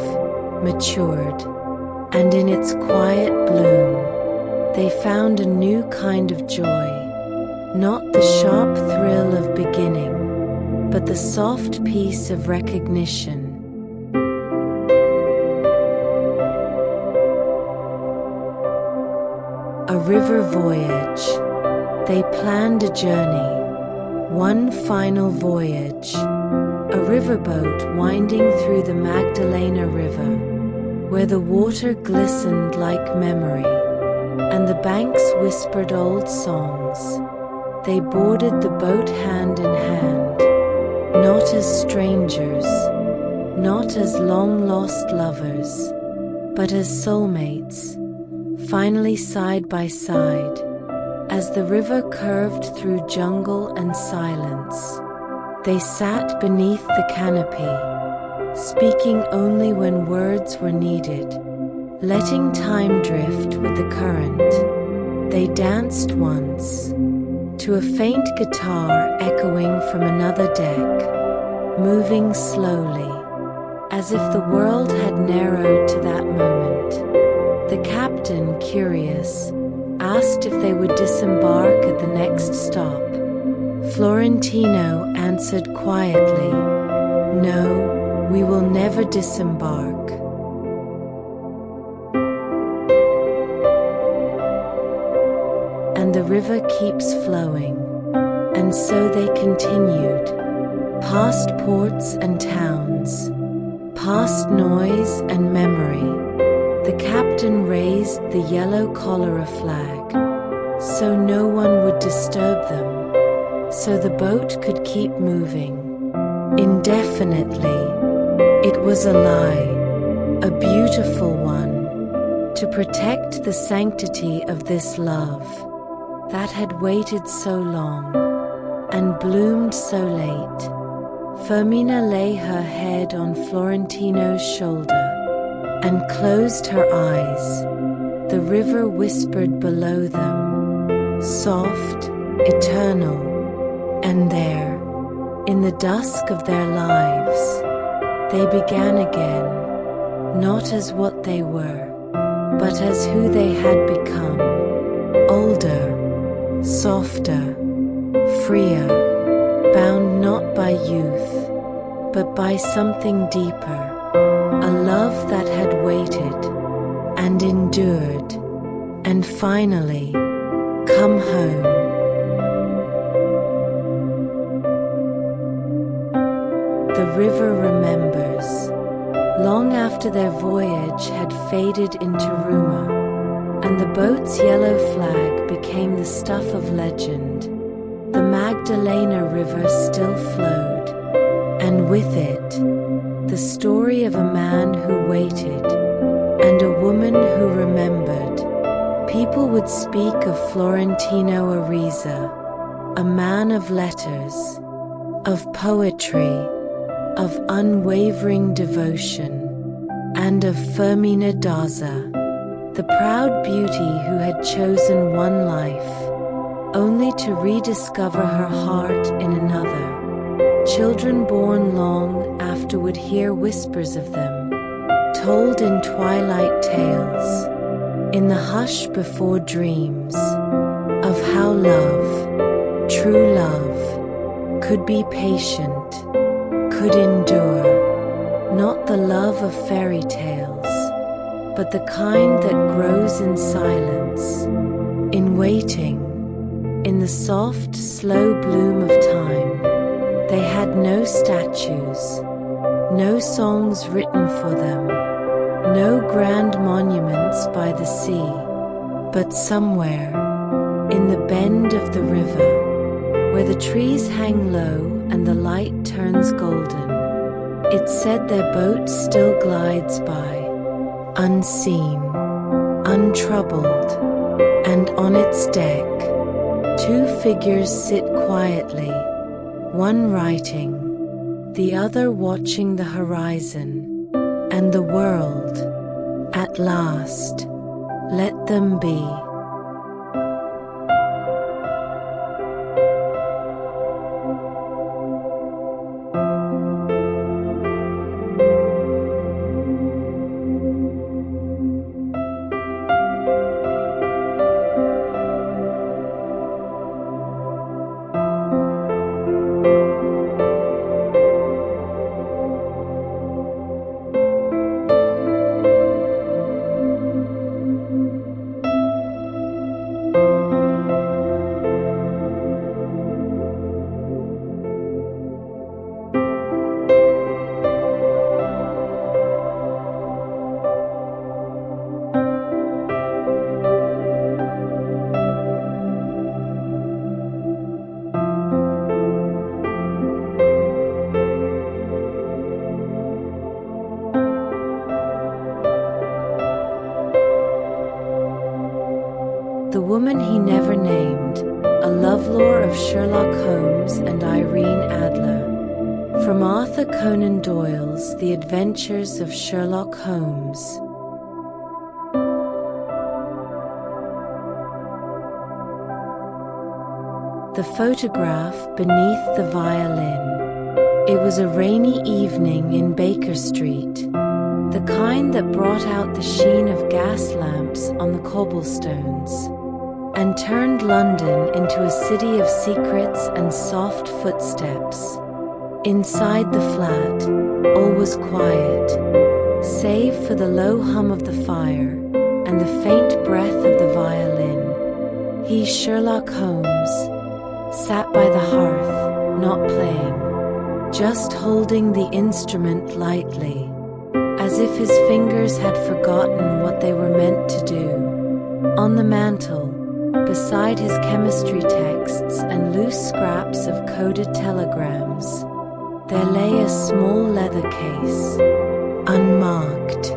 matured, and in its quiet bloom, they found a new kind of joy, not the sharp thrill of beginning, but the soft peace of recognition. A river voyage. They planned a journey, one final voyage, a riverboat winding through the Magdalena River, where the water glistened like memory, and the banks whispered old songs. They boarded the boat hand in hand, not as strangers, not as long-lost lovers, but as soulmates, finally side by side, as the river curved through jungle and silence. They sat beneath the canopy, speaking only when words were needed, letting time drift with the current. They danced once, to a faint guitar echoing from another deck, moving slowly, as if the world had narrowed to that moment. The captain, curious, asked if they would disembark at the next stop. Florentino answered quietly, "No, we will never disembark." And the river keeps flowing, and so they continued, past ports and towns, past noise and memory. The captain raised the yellow cholera flag, so no one would disturb them, so the boat could keep moving indefinitely. It was a lie, a beautiful one, to protect the sanctity of this love that had waited so long and bloomed so late. Fermina lay her head on Florentino's shoulder and closed her eyes. The river whispered below them, soft, eternal, and there, in the dusk of their lives, they began again, not as what they were, but as who they had become, older, softer, freer, bound not by youth, but by something deeper, a love that had waited and endured, and finally come home. The river remembers, long after their voyage had faded into rumor, and the boat's yellow flag became the stuff of legend. The Magdalena River still flowed, and with it, the story of a man who waited, and a woman who remembered. People would speak of Florentino Ariza, a man of letters, of poetry, of unwavering devotion, and of Fermina Daza, the proud beauty who had chosen one life, only to rediscover her heart in another. Children born long after would hear whispers of them, told in twilight tales, in the hush before dreams, of how love, true love, could be patient, could endure, not the love of fairy tales, but the kind that grows in silence, in waiting, in the soft, slow bloom of time. They had no statues, no songs written for them, no grand monuments by the sea, but somewhere, in the bend of the river, where the trees hang low and the light turns golden, it said their boat still glides by, unseen, untroubled, and on its deck, two figures sit quietly, one writing, the other watching the horizon, and the world, at last, let them be. The Woman He Never Named, a Lovelore of Sherlock Holmes and Irene Adler. From Arthur Conan Doyle's The Adventures of Sherlock Holmes. The photograph beneath the violin. It was a rainy evening in Baker Street, the kind that brought out the sheen of gas lamps on the cobblestones, and turned London into a city of secrets and soft footsteps. Inside the flat, all was quiet, save for the low hum of the fire and the faint breath of the violin. He, Sherlock Holmes, sat by the hearth, not playing, just holding the instrument lightly, as if his fingers had forgotten what they were meant to do. On the mantel, beside his chemistry texts and loose scraps of coded telegrams, there lay a small leather case, unmarked,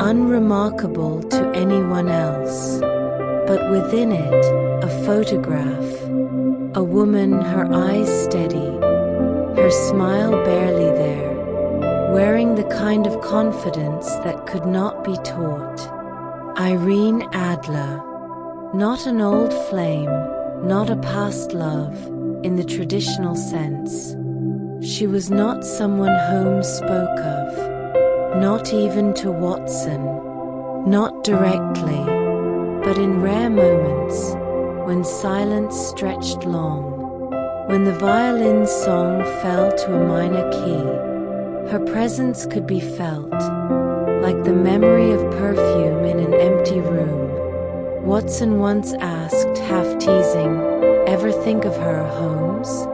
unremarkable to anyone else, but within it a photograph, a woman, her eyes steady, her smile barely there, wearing the kind of confidence that could not be taught. Irene Adler, not an old flame, not a past love in the traditional sense. She was not someone Holmes spoke of, not even to Watson, not directly, but in rare moments, when silence stretched long, when the violin's song fell to a minor key, her presence could be felt, like the memory of perfume in an empty room. Watson once asked, half teasing, "Ever think of her, Holmes?"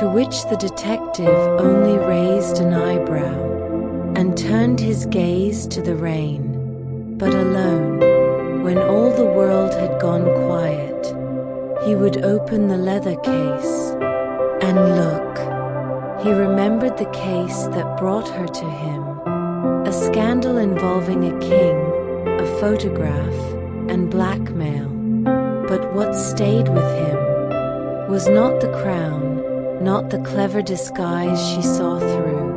To which the detective only raised an eyebrow and turned his gaze to the rain. But alone, when all the world had gone quiet, he would open the leather case and look. He remembered the case that brought her to him, a scandal involving a king, a photograph, and blackmail. But what stayed with him was not the crown, not the clever disguise she saw through.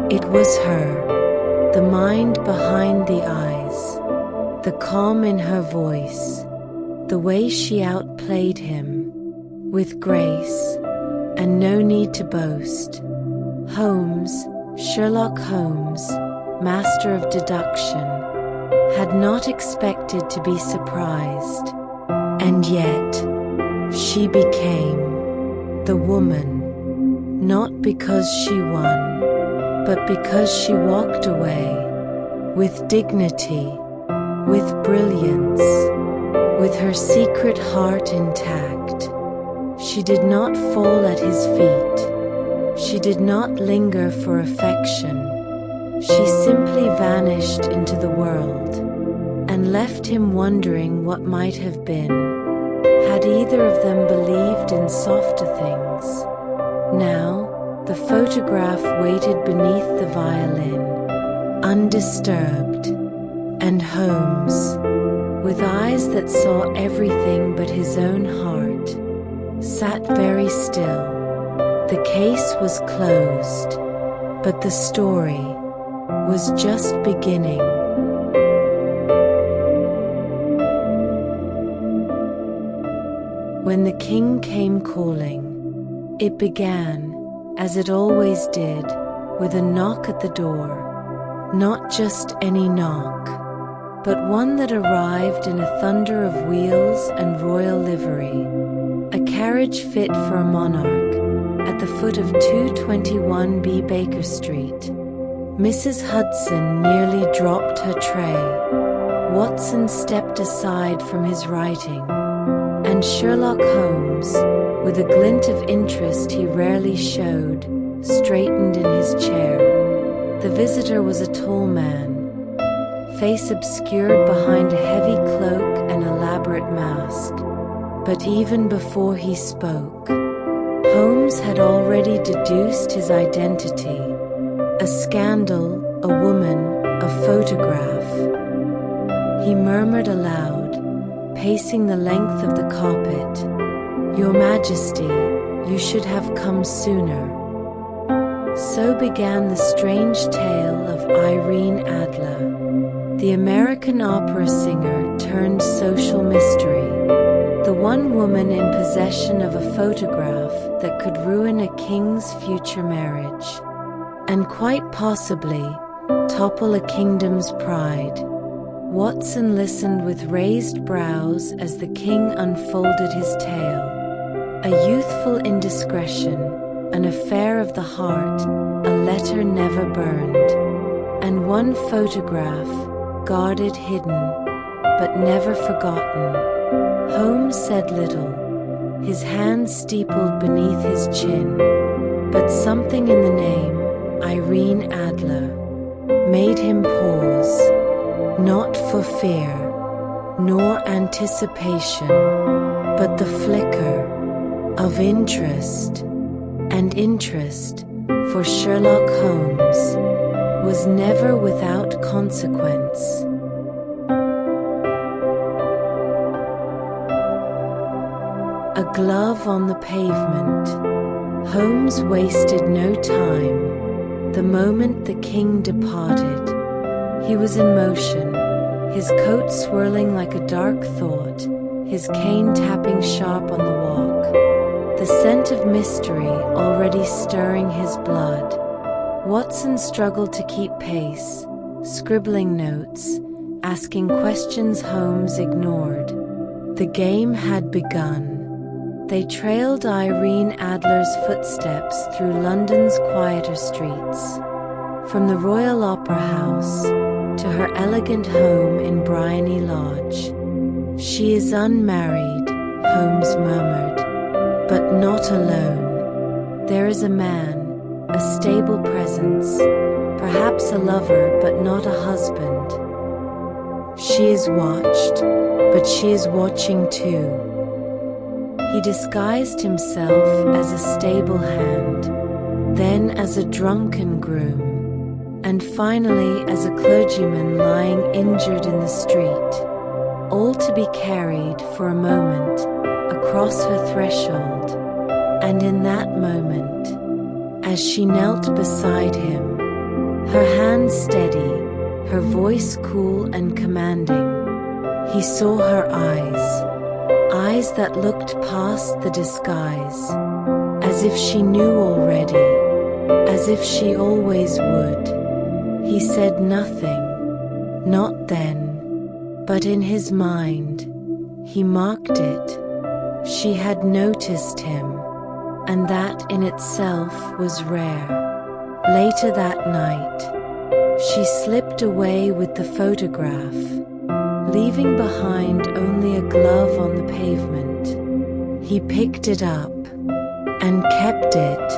It was her, the mind behind the eyes, the calm in her voice, the way she outplayed him, with grace, and no need to boast. Holmes, Sherlock Holmes, master of deduction, had not expected to be surprised, and yet she became the woman, not because she won, but because she walked away with dignity, with brilliance, with her secret heart intact. She did not fall at his feet. She did not linger for affection. She simply vanished into the world and left him wondering what might have been, had either of them believed in softer things. Now, the photograph waited beneath the violin, undisturbed, and Holmes, with eyes that saw everything but his own heart, sat very still. The case was closed, but the story was just beginning. When the king came calling, it began, as it always did, with a knock at the door. Not just any knock, but one that arrived in a thunder of wheels and royal livery, a carriage fit for a monarch, at the foot of 221B Baker Street. Mrs. Hudson nearly dropped her tray. Watson stepped aside from his writing, and Sherlock Holmes, with a glint of interest he rarely showed, straightened in his chair. The visitor was a tall man, face obscured behind a heavy cloak and elaborate mask. But even before he spoke, Holmes had already deduced his identity. A scandal, a woman, a photograph. He murmured aloud, pacing the length of the carpet, "Your Majesty, you should have come sooner." So began the strange tale of Irene Adler, the American opera singer turned social mystery, the one woman in possession of a photograph that could ruin a king's future marriage, and quite possibly topple a kingdom's pride. Watson listened with raised brows as the king unfolded his tale. A youthful indiscretion, an affair of the heart, a letter never burned, and one photograph, guarded hidden, but never forgotten. Holmes said little, his hands steepled beneath his chin, but something in the name, Irene Adler, made him pause, not for fear, nor anticipation, but the flicker of interest, and interest, for Sherlock Holmes, was never without consequence. A glove on the pavement. Holmes wasted no time. The moment the king departed, he was in motion, his coat swirling like a dark thought, his cane tapping sharp on the walk, the scent of mystery already stirring his blood. Watson struggled to keep pace, scribbling notes, asking questions Holmes ignored. The game had begun. They trailed Irene Adler's footsteps through London's quieter streets, from the Royal Opera House to her elegant home in Bryony Lodge. "She is unmarried," Holmes murmured, "but not alone. There is a man, a stable presence, perhaps a lover but not a husband. She is watched, but she is watching too." He disguised himself as a stable hand, then as a drunken groom, and finally as a clergyman lying injured in the street, all to be carried for a moment across her threshold. And in that moment, as she knelt beside him, her hands steady, her voice cool and commanding, he saw her eyes. Eyes that looked past the disguise, as if she knew already, as if she always would. He said nothing, not then, but in his mind, he marked it. She had noticed him, and that in itself was rare. Later that night, she slipped away with the photograph, leaving behind only a glove on the pavement. He picked it up and kept it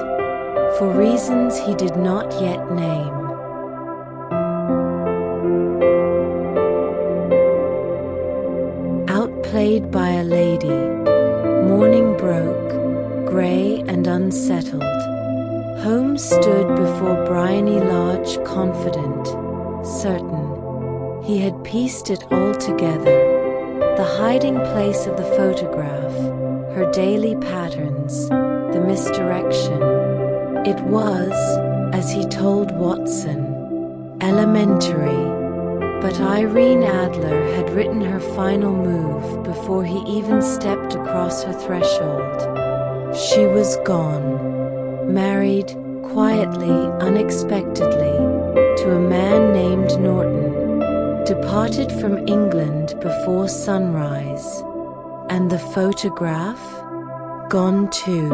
for reasons he did not yet name. Outplayed by a lady, morning broke, grey and unsettled. Holmes stood before Bryony Lodge confident, certain. He had pieced it all together. The hiding place of the photograph, her daily patterns, the misdirection. It was, as he told Watson, elementary, but Irene Adler had written her final move before he even stepped across her threshold. She was gone, married, quietly, unexpectedly, to a man named Norton, departed from England before sunrise, and the photograph? Gone too.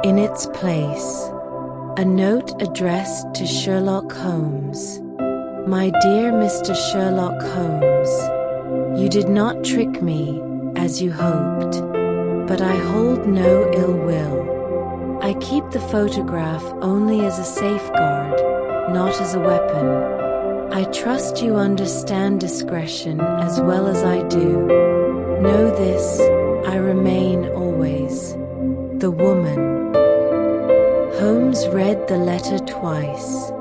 In its place, a note addressed to Sherlock Holmes. "My dear Mr. Sherlock Holmes, you did not trick me, as you hoped, but I hold no ill will. I keep the photograph only as a safeguard, not as a weapon. I trust you understand discretion as well as I do. Know this, I remain always the woman." Holmes read the letter twice,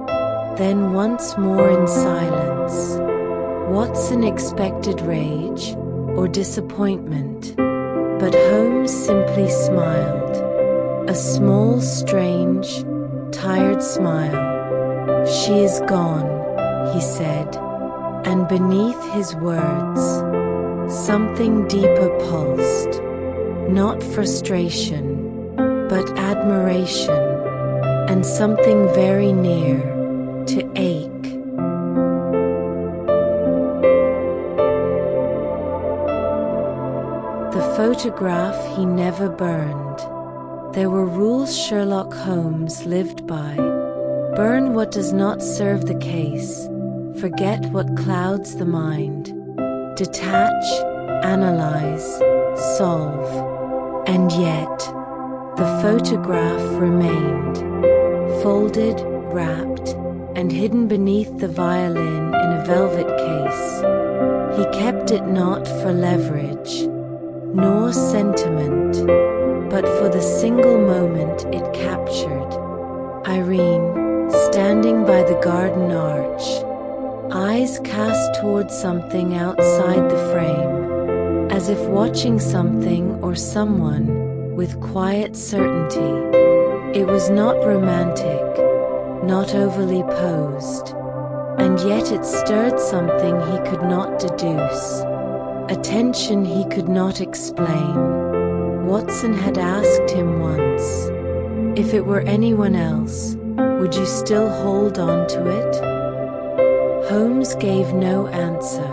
then once more in silence. Watson expected rage or disappointment, but Holmes simply smiled. A small, strange, tired smile. "She is gone," he said, and beneath his words, something deeper pulsed, not frustration, but admiration, and something very near to ache. The photograph he never burned. There were rules Sherlock Holmes lived by. Burn what does not serve the case. Forget what clouds the mind. Detach, analyze, solve. And yet, the photograph remained, folded, wrapped, and hidden beneath the violin in a velvet case. He kept it not for leverage, nor sentiment, but for the single moment it captured. Irene, standing by the garden arch, eyes cast towards something outside the frame, as if watching something or someone with quiet certainty. It was not romantic, not overly posed, and yet it stirred something he could not deduce, a tension he could not explain. Watson had asked him once, if it were anyone else, would you still hold on to it? Holmes gave no answer,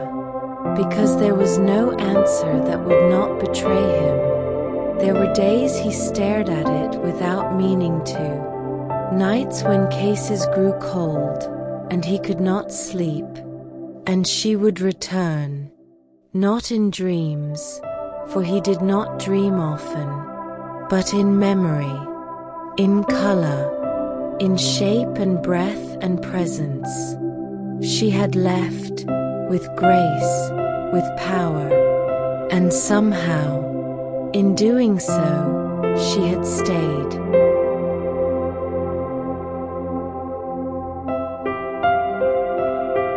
because there was no answer that would not betray him. There were days he stared at it without meaning to, nights when cases grew cold and he could not sleep, and she would return, not in dreams, for he did not dream often, but in memory, in color, in shape and breath and presence. She had left, with grace, with power, and somehow, in doing so, she had stayed.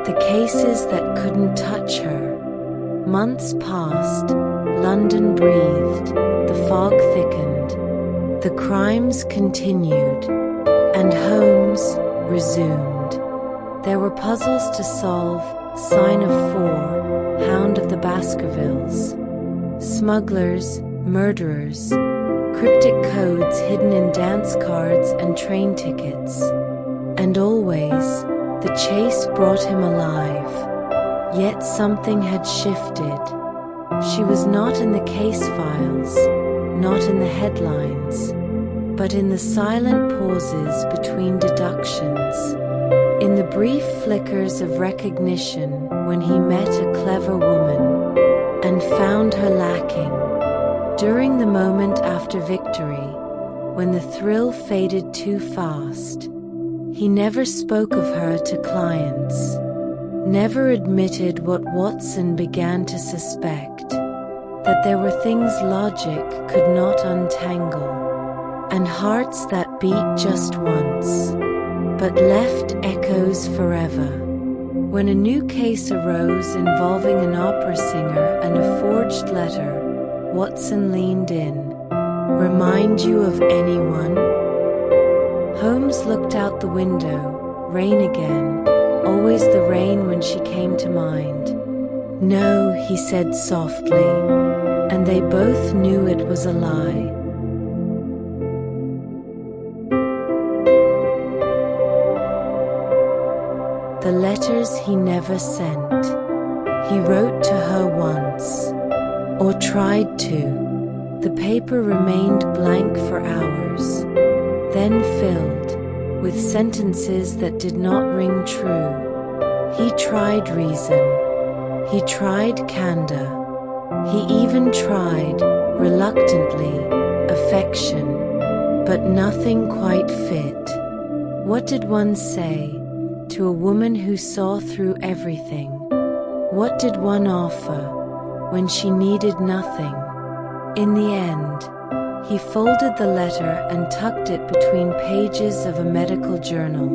The cases that couldn't touch her. Months passed, London breathed, the fog thickened, the crimes continued, and Holmes resumed. There were puzzles to solve, Sign of Four, Hound of the Baskervilles, smugglers, murderers, cryptic codes hidden in dance cards and train tickets, and always the chase brought him alive. Yet something had shifted. She was not in the case files, not in the headlines, but in the silent pauses between deductions, in the brief flickers of recognition when he met a clever woman and found her lacking, during the moment after victory, when the thrill faded too fast. He never spoke of her to clients, never admitted what Watson began to suspect, that there were things logic could not untangle, and hearts that beat just once, but left echoes forever. When a new case arose involving an opera singer and a forged letter, Watson leaned in. Remind you of anyone? Holmes looked out the window. Rain again, always the rain when she came to mind. No, he said softly, and they both knew it was a lie. The letters he never sent. He wrote to her once, or tried to. The paper remained blank for hours, then filled with sentences that did not ring true. He tried reason. He tried candor. He even tried, reluctantly, affection, but nothing quite fit. What did one say to a woman who saw through everything? What did one offer when she needed nothing? In the end, he folded the letter and tucked it between pages of a medical journal.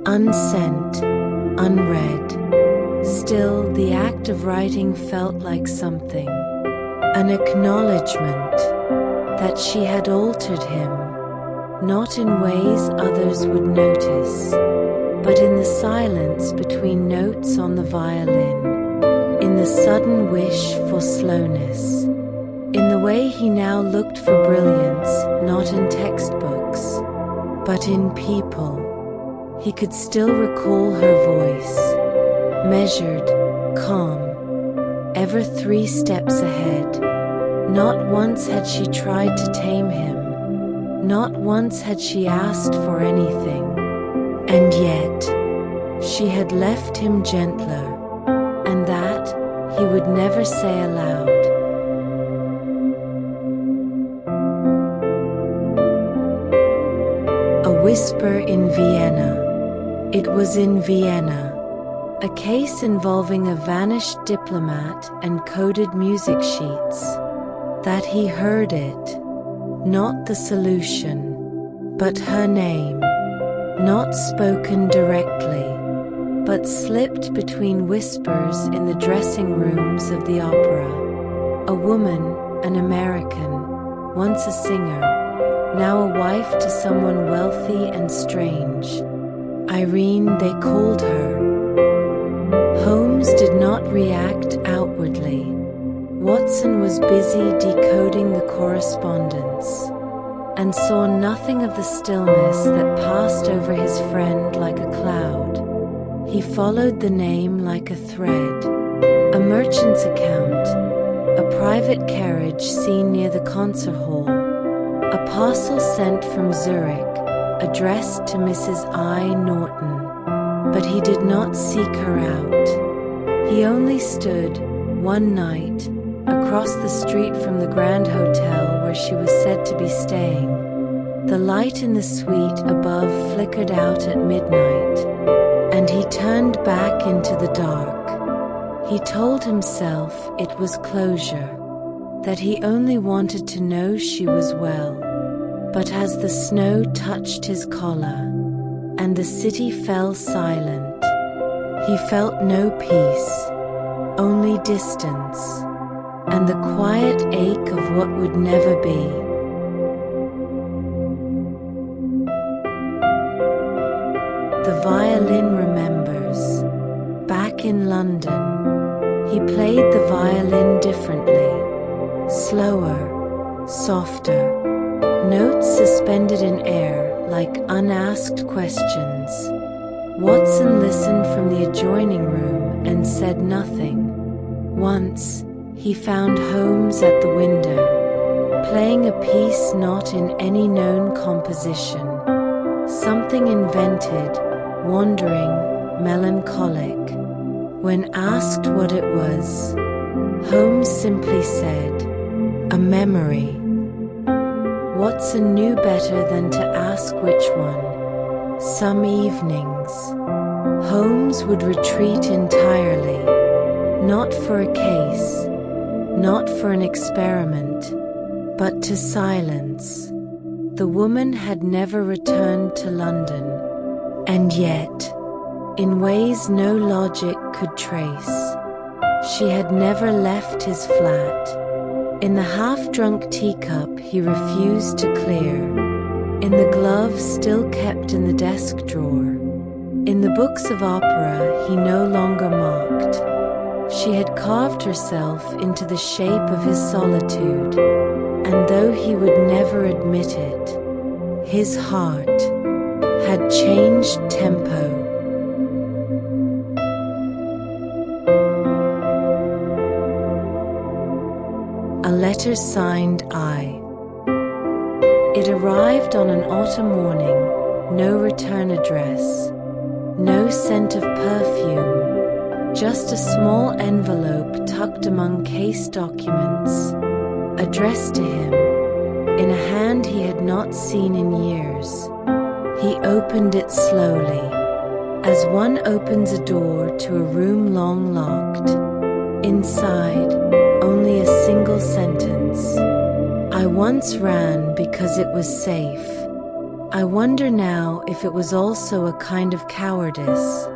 Unsent, unread. Still, the act of writing felt like something. An acknowledgement that she had altered him, not in ways others would notice, but in the silence between notes on the violin, in the sudden wish for slowness, in the way he now looked for brilliance, not in textbooks, but in people. He could still recall her voice, measured, calm, ever 3 steps ahead. Not once had she tried to tame him, not once had she asked for anything, and yet she had left him gentler, and that he would never say aloud. A whisper in Vienna. It was in Vienna. A case involving a vanished diplomat and coded music sheets. That he heard it. Not the solution, but her name. Not spoken directly, but slipped between whispers in the dressing rooms of the opera. A woman, an American, once a singer, now a wife to someone wealthy and strange. Irene, they called her. Holmes did not react outwardly. Watson was busy decoding the correspondence, and saw nothing of the stillness that passed over his friend like a cloud. He followed the name like a thread. A merchant's account, a private carriage seen near the concert hall, a parcel sent from Zurich, addressed to Mrs. I. Norton. But he did not seek her out. He only stood, one night, across the street from the Grand Hotel where she was said to be staying. The light in the suite above flickered out at midnight, and he turned back into the dark. He told himself it was closure, that he only wanted to know she was well. But as the snow touched his collar, and the city fell silent, he felt no peace, only distance, and the quiet ache of what would never be. The violin remembers. Back in London, he played the violin differently, slower, softer, notes suspended in air like unasked questions. Watson listened from the adjoining room and said nothing. Once, he found Holmes at the window, playing a piece not in any known composition, something invented, wandering, melancholic. When asked what it was, Holmes simply said, "A memory." Watson knew better than to ask which one. Some evenings, Holmes would retreat entirely, not for a case, not for an experiment, but to silence. The woman had never returned to London, and yet, in ways no logic could trace, she had never left his flat. In the half-drunk teacup he refused to clear, in the glove still kept in the desk drawer, in the books of opera he no longer mocked. She had carved herself into the shape of his solitude, and though he would never admit it, his heart had changed tempo. A letter signed I. It arrived on an autumn morning, no return address, no scent of perfume, just a small envelope tucked among case documents, addressed to him, in a hand he had not seen in years. He opened it slowly, as one opens a door to a room long locked. Inside, only a single sentence. I once ran because it was safe. I wonder now if it was also a kind of cowardice.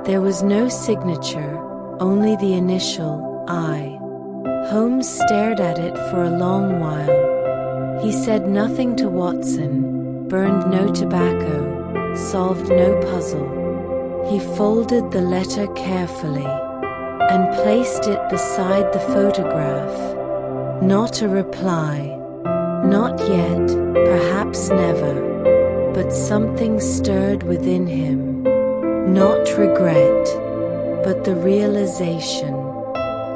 There was no signature, only the initial I. Holmes stared at it for a long while. He said nothing to Watson, burned no tobacco, solved no puzzle. He folded the letter carefully and placed it beside the photograph. Not a reply. Not yet, perhaps never. But something stirred within him. Not regret, but the realization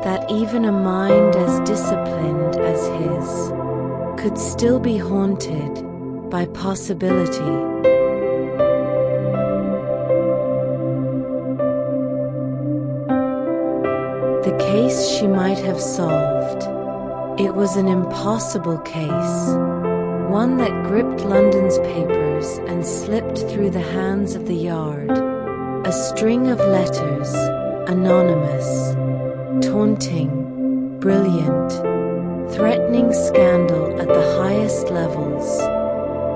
that even a mind as disciplined as his could still be haunted by possibility. The case she might have solved. It was an impossible case, one that gripped London's papers and slipped through the hands of the Yard, A string of letters, anonymous, taunting, brilliant, threatening scandal at the highest levels.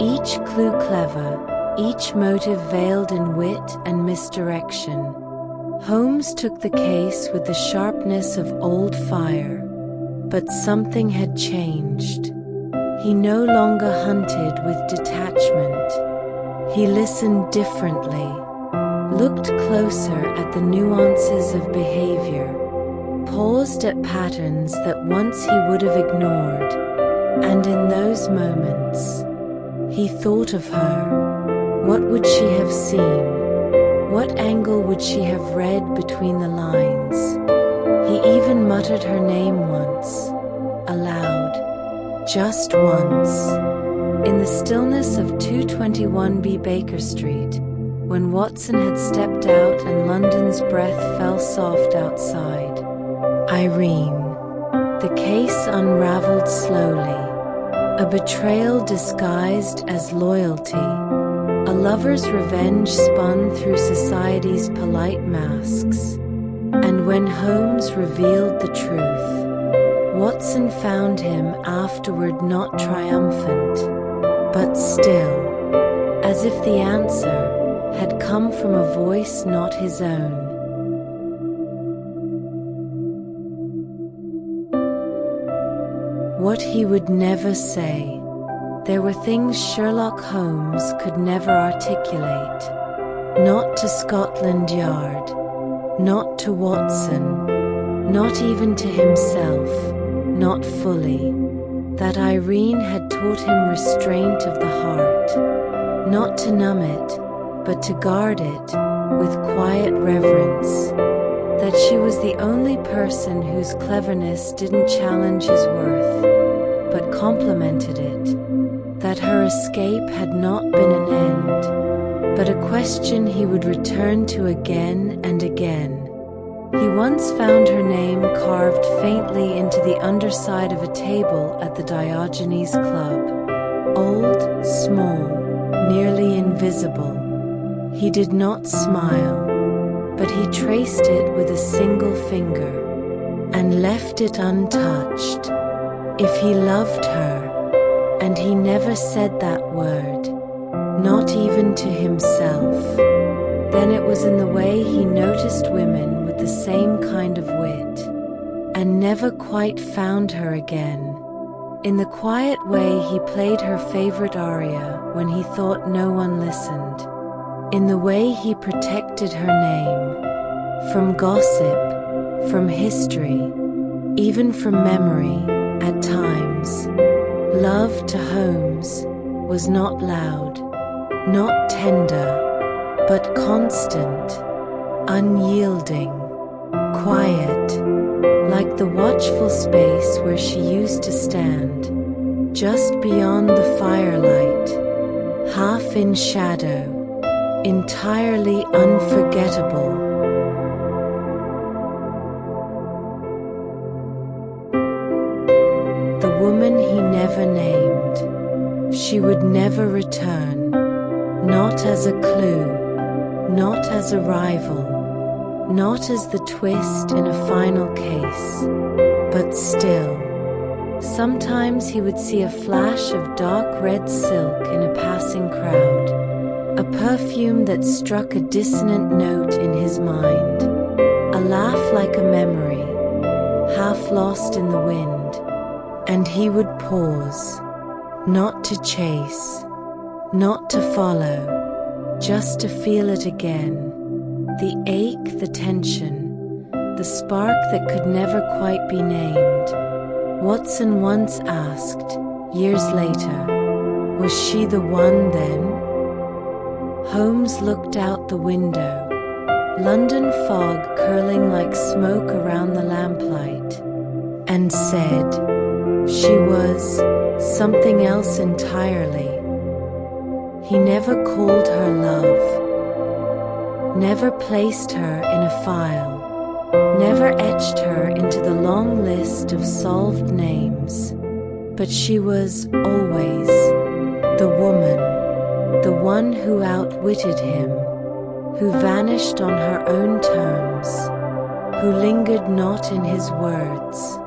Each clue clever, each motive veiled in wit and misdirection. Holmes took the case with the sharpness of old fire, but something had changed. He no longer hunted with detachment. He listened differently, looked closer at the nuances of behavior, paused at patterns that once he would have ignored, and in those moments, he thought of her. What would she have seen? What angle would she have read between the lines? He even muttered her name once, aloud, just once, in the stillness of 221B Baker Street, when Watson had stepped out and London's breath fell soft outside. Irene. The case unraveled slowly. A betrayal disguised as loyalty. A lover's revenge spun through society's polite masks. And when Holmes revealed the truth, Watson found him afterward not triumphant, but still, as if the answer had come from a voice not his own. What he would never say. There were things Sherlock Holmes could never articulate. Not to Scotland Yard, not to Watson, not even to himself, not fully. That Irene had taught him restraint of the heart, not to numb it, but to guard it with quiet reverence. That she was the only person whose cleverness didn't challenge his worth, but complemented it. That her escape had not been an end, but a question he would return to again and again. He once found her name carved faintly into the underside of a table at the Diogenes Club. Old, small, nearly invisible. He did not smile, but he traced it with a single finger and left it untouched. If he loved her, and he never said that word, not even to himself, then it was in the way he noticed women with the same kind of wit, and never quite found her again. In the quiet way he played her favorite aria when he thought no one listened. In the way he protected her name, from gossip, from history, even from memory, at times. Love to Holmes was not loud, not tender, but constant, unyielding, quiet, like the watchful space where she used to stand, just beyond the firelight, half in shadow, entirely unforgettable. The woman he never named. She would never return, not as a clue, not as a rival, not as the twist in a final case, but still. Sometimes he would see a flash of dark red silk in a passing crowd, a perfume that struck a dissonant note in his mind, a laugh like a memory, half lost in the wind, and he would pause, not to chase, not to follow, just to feel it again, the ache, the tension, the spark that could never quite be named. Watson once asked, years later, was she the one then? Holmes looked out the window, London fog curling like smoke around the lamplight, and said, she was something else entirely. He never called her love, never placed her in a file, never etched her into the long list of solved names, but she was always the woman, the one who outwitted him, who vanished on her own terms, who lingered not in his words,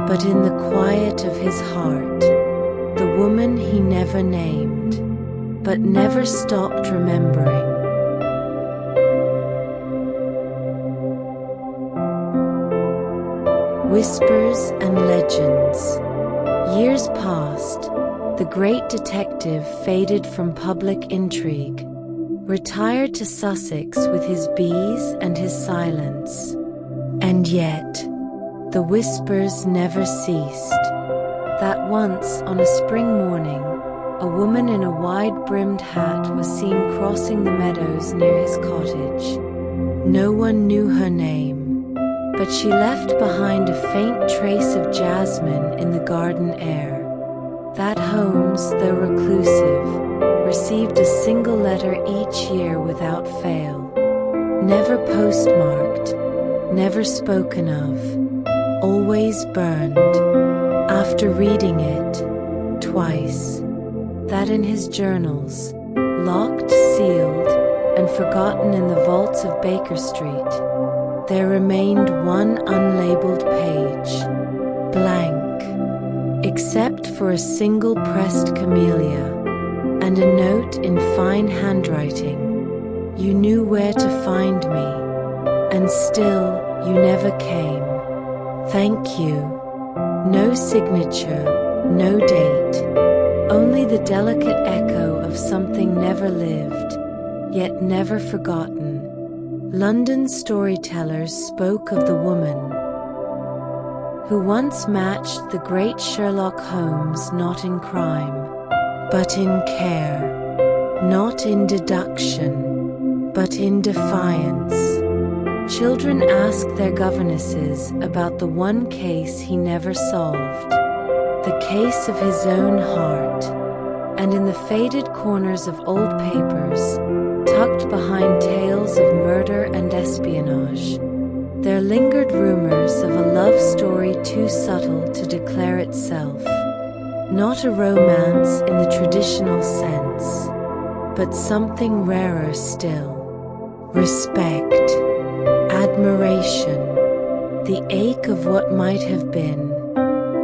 but in the quiet of his heart, the woman he never named, but never stopped remembering. Whispers and legends. Years passed. The great detective faded from public intrigue, retired to Sussex with his bees and his silence. And yet, the whispers never ceased. That once, on a spring morning, a woman in a wide-brimmed hat was seen crossing the meadows near his cottage. No one knew her name, but she left behind a faint trace of jasmine in the garden air. That Holmes, though reclusive, received a single letter each year without fail. Never postmarked, never spoken of, always burned. After reading it, twice, that in his journals, locked, sealed, and forgotten in the vaults of Baker Street, there remained one unlabeled page, blank, except for a single pressed camellia, and a note in fine handwriting. You knew where to find me, and still you never came. Thank you. No signature, no date, only the delicate echo of something never lived, yet never forgotten. London storytellers spoke of the woman who once matched the great Sherlock Holmes not in crime, but in care, not in deduction, but in defiance. Children asked their governesses about the one case he never solved, the case of his own heart, and in the faded corners of old papers, tucked behind tales of murder and espionage, there lingered rumors of a love story too subtle to declare itself. Not a romance in the traditional sense, but something rarer still. Respect, admiration, the ache of what might have been,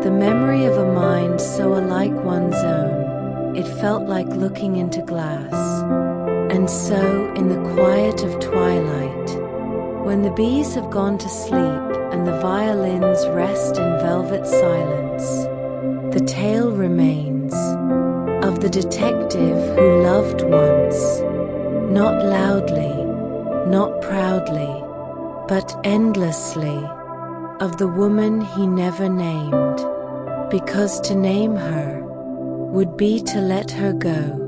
the memory of a mind so alike one's own, it felt like looking into glass. And so, in the quiet of twilight, when the bees have gone to sleep and the violins rest in velvet silence, the tale remains of the detective who loved once, not loudly, not proudly, but endlessly, of the woman he never named, because to name her would be to let her go.